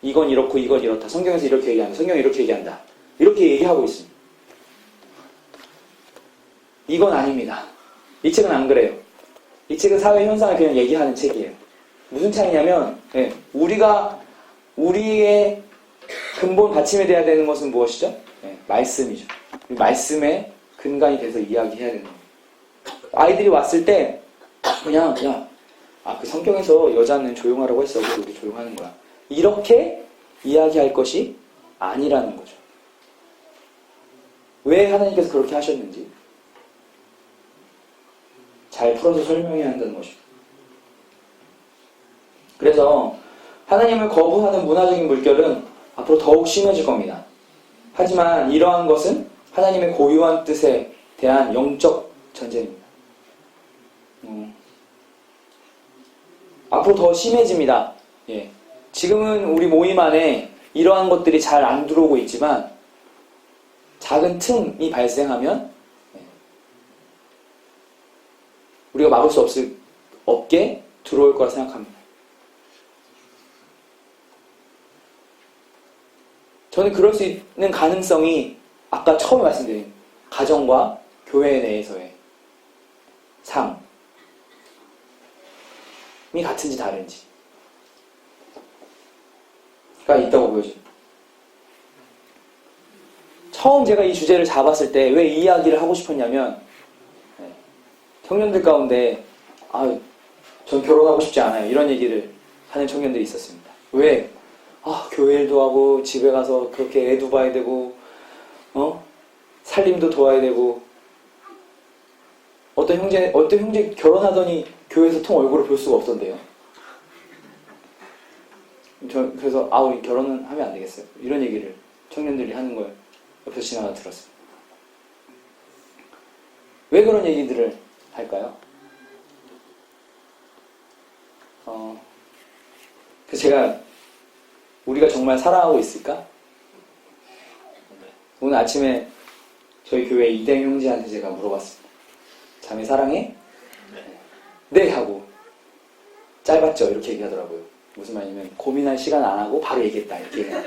이건 이렇고 이건 이렇다. 성경에서 이렇게 얘기한다. 성경이 이렇게 얘기한다. 이렇게 얘기하고 있습니다. 이건 아닙니다. 이 책은 안 그래요. 이 책은 사회 현상을 그냥 얘기하는 책이에요. 무슨 차이냐면 우리의 근본 받침이 돼야 되는 것은 무엇이죠? 말씀이죠. 말씀의 근간이 돼서 이야기해야 되는 겁니다. 아이들이 왔을 때 그냥 그 성경에서 여자는 조용하라고 했어. 그래서 우리 조용하는 거야. 이렇게 이야기할 것이 아니라는 거죠. 왜 하나님께서 그렇게 하셨는지 잘 풀어서 설명해야 한다는 것입니다. 그래서 하나님을 거부하는 문화적인 물결은 앞으로 더욱 심해질 겁니다. 하지만 이러한 것은 하나님의 고유한 뜻에 대한 영적 전쟁입니다. 앞으로 더 심해집니다. 예. 지금은 우리 모임 안에 이러한 것들이 잘 안 들어오고 있지만 작은 틈이 발생하면 우리가 막을 수 없게 들어올 거라 생각합니다. 저는 그럴 수 있는 가능성이 아까 처음에 말씀드린 가정과 교회 내에서의 삶이 같은지 다른지가 있다고 보여집니다. 처음 제가 이 주제를 잡았을 때 왜 이 이야기를 하고 싶었냐면 청년들 가운데 전 결혼하고 싶지 않아요. 이런 얘기를 하는 청년들이 있었습니다. 왜? 교회 일도 하고 집에 가서 그렇게 애도 봐야 되고 살림도 도와야 되고 어떤 형제 결혼하더니 교회에서 통 얼굴을 볼 수가 없던데요. 그래서 우리 결혼은 하면 안 되겠어요. 이런 얘기를 청년들이 하는 걸 옆에서 지나가 들었습니다. 왜 그런 얘기들을 할까요? 그래서 우리가 정말 사랑하고 있을까? 오늘 아침에 저희 교회 이대 형제한테 제가 물어봤습니다. 자매 사랑해? 네 하고 짧았죠? 이렇게 얘기하더라고요. 무슨 말이냐면 고민할 시간 안 하고 바로 얘기했다 이렇게 얘기해요.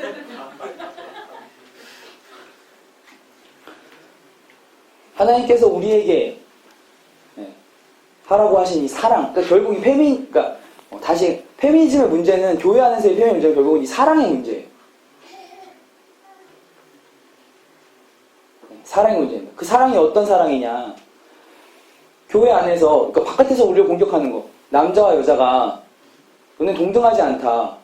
하나님께서 우리에게 하라고 하신 이 사랑, 그러니까 결국 이 다시 페미니즘의 문제는 교회 안에서의 페미니즘의 문제는 결국은 이 사랑의 문제예요. 사랑의 문제입니다. 그 사랑이 어떤 사랑이냐? 교회 안에서, 그러니까 바깥에서 우리를 공격하는 거, 남자와 여자가 너네 동등하지 않다.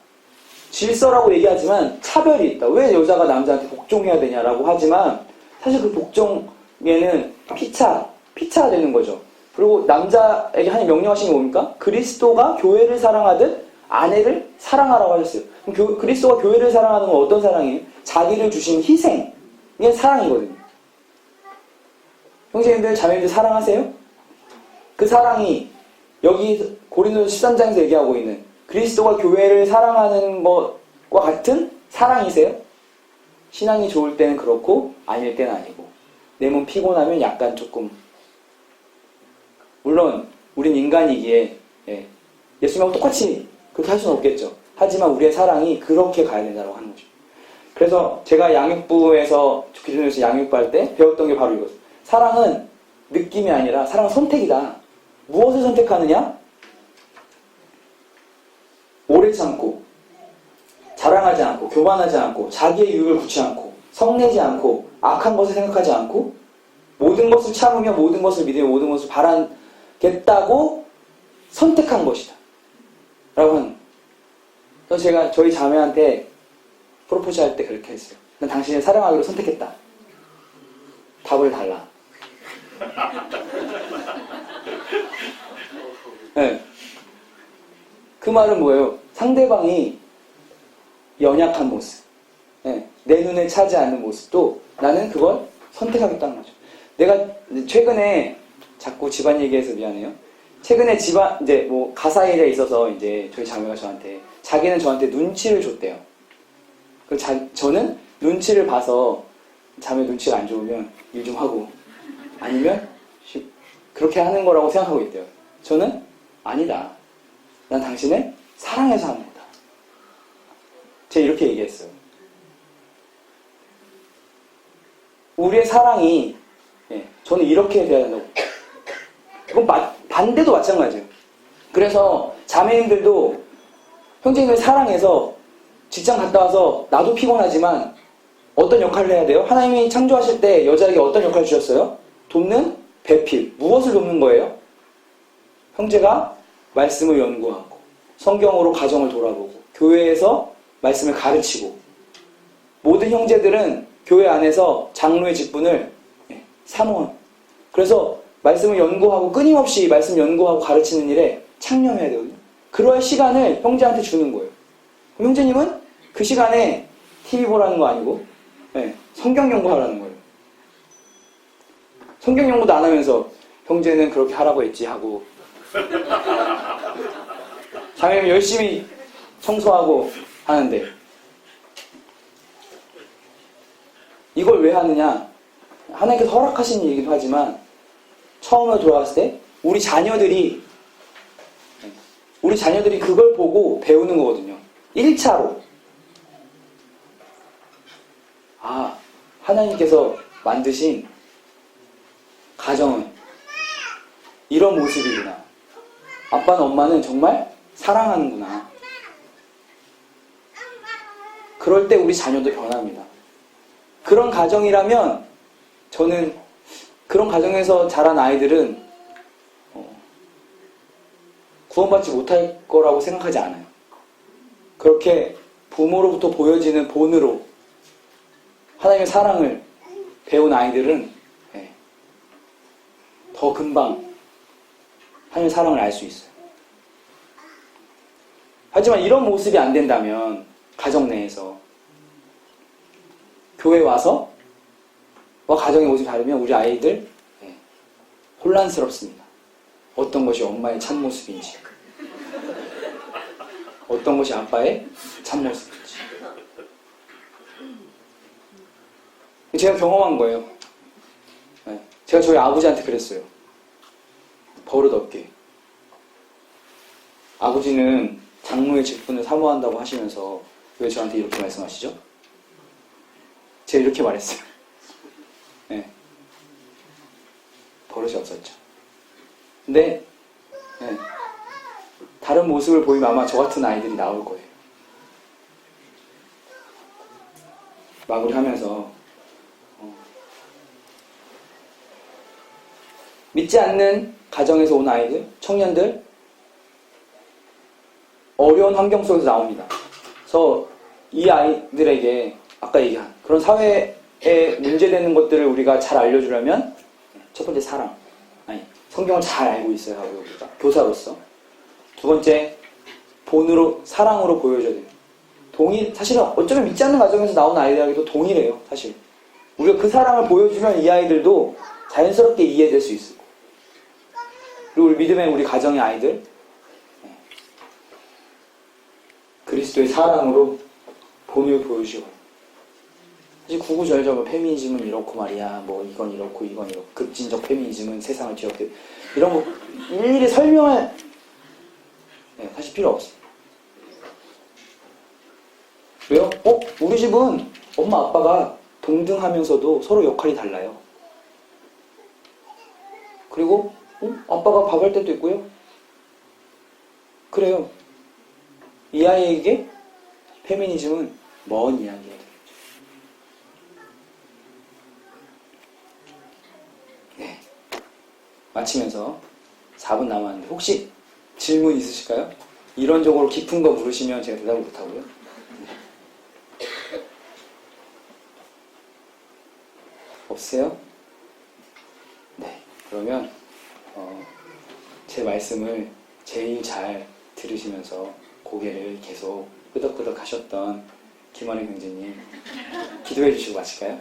질서라고 얘기하지만 차별이 있다. 왜 여자가 남자한테 복종해야 되냐라고 하지만 사실 그 복종에는 피차 되는 거죠. 그리고 남자에게 하나님 명령하신 게 뭡니까? 그리스도가 교회를 사랑하듯 아내를 사랑하라고 하셨어요. 그럼 그리스도가 교회를 사랑하는 건 어떤 사랑이에요? 자기를 주신 희생의 사랑이거든요. 형제님들, 자매님들 사랑하세요? 그 사랑이 여기 고린도서 13장에서 얘기하고 있는 그리스도가 교회를 사랑하는 것과 같은 사랑이세요? 신앙이 좋을 때는 그렇고 아닐 때는 아니고 내 몸 피곤하면 약간 조금 물론 우린 인간이기에 예수님하고 똑같이 그렇게 할 수는 없겠죠. 하지만 우리의 사랑이 그렇게 가야 된다고 하는 거죠. 그래서 제가 양육부에서 기존에서 양육부 할 때 배웠던 게 바로 이거죠. 사랑은 느낌이 아니라 사랑은 선택이다. 무엇을 선택하느냐? 오래 참고 자랑하지 않고 교만하지 않고 자기의 유익을 구치 않고 성내지 않고 악한 것을 생각하지 않고 모든 것을 참으며 모든 것을 믿으며 모든 것을 바라겠다고 선택한 것이다 라고 하는. 그래서 제가 저희 자매한테 프로포즈 할 때 그렇게 했어요. 난 당신을 사랑하기로 선택했다. 답을 달라. 네. 그 말은 뭐예요? 상대방이 연약한 모습, 내 눈에 차지 않는 모습도 나는 그걸 선택하겠다는 거죠. 내가 최근에 자꾸 집안 얘기해서 미안해요. 최근에 이제 가사 일에 있어서 이제 저희 자매가 자기는 저한테 눈치를 줬대요. 저는 눈치를 봐서 자매 눈치가 안 좋으면 일 좀 하고 아니면 그렇게 하는 거라고 생각하고 있대요. 저는 아니다. 난 당신을 사랑해서 하는 거다. 제가 이렇게 얘기했어요. 우리의 사랑이 저는 이렇게 돼야 된다고. 그건 반대도 마찬가지예요. 그래서 자매님들도 형제님을 사랑해서 직장 갔다 와서 나도 피곤하지만 어떤 역할을 해야 돼요? 하나님이 창조하실 때 여자에게 어떤 역할을 주셨어요? 돕는 배필. 무엇을 돕는 거예요? 형제가 말씀을 연구하고 성경으로 가정을 돌아보고 교회에서 말씀을 가르치고 모든 형제들은 교회 안에서 장로의 직분을 사모하는. 그래서 말씀을 연구하고 끊임없이 말씀 연구하고 가르치는 일에 창념해야 되거든요. 그럴 시간을 형제한테 주는 거예요. 그럼 형제님은 그 시간에 TV 보라는 거 아니고 성경 연구하라는 거예요. 성경 연구도 안 하면서 형제는 그렇게 하라고 했지 하고 자매는 열심히 청소하고 하는데 이걸 왜 하느냐? 하나님께서 허락하신 일이기도 하지만 처음에 돌아갔을 때 우리 자녀들이 그걸 보고 배우는 거거든요. 1차로. 아, 하나님께서 만드신 가정은 이런 모습이구나. 아빠는 엄마는 정말 사랑하는구나. 그럴 때 우리 자녀도 변합니다. 그런 가정이라면 저는 그런 가정에서 자란 아이들은 구원받지 못할 거라고 생각하지 않아요. 그렇게 부모로부터 보여지는 본으로 하나님의 사랑을 배운 아이들은 더 금방 하나님의 사랑을 알 수 있어요. 하지만 이런 모습이 안 된다면 가정 내에서 교회 와서 가정의 모습이 다르면 우리 아이들 혼란스럽습니다. 어떤 것이 엄마의 참모습인지, 어떤 것이 아빠의 참모습인지. 제가 경험한 거예요. 제가 저희 아버지한테 그랬어요. 버릇없게. 아버지는 장로의 직분을 사모한다고 하시면서 왜 저한테 이렇게 말씀하시죠? 제가 이렇게 말했어요. 버릇이 없었죠. 근데 다른 모습을 보이면 아마 저 같은 아이들이 나올 거예요. 마무리하면서 믿지 않는 가정에서 온 아이들, 청년들 어려운 환경 속에서 나옵니다. 그래서 이 아이들에게 아까 얘기한 그런 사회에 문제되는 것들을 우리가 잘 알려주려면 첫 번째 사랑, 성경을 잘 알고 있어야 하고요. 우리가 교사로서. 두 번째, 본으로 사랑으로 보여줘야 돼요. 사실은 어쩌면 믿지 않는 가정에서 나온 아이들에게도 동일해요. 사실 우리가 그 사랑을 보여주면 이 아이들도 자연스럽게 이해될 수 있을 거고, 그리고 우리 믿음의 우리 가정의 아이들 그리스도의 사랑으로 본을 보여주고. 사실 구구절절 페미니즘은 이렇고 말이야, 이건 이렇고 이건 이렇고, 급진적 페미니즘은 세상을 뒤엎게, 이런 거 일일이 설명할 사실 필요 없어요. 왜요? 우리 집은 엄마 아빠가 동등하면서도 서로 역할이 달라요. 그리고 아빠가 밥 할 때도 있고요. 그래요. 이 아이에게 페미니즘은 먼 이야기예요. 마치면서 4분 남았는데 혹시 질문 있으실까요? 이론적으로 깊은 거 물으시면 제가 대답을 못하고요. 없으세요? 네. 그러면 제 말씀을 제일 잘 들으시면서 고개를 계속 끄덕끄덕 하셨던 김원희 형제님 기도해 주시고 마실까요?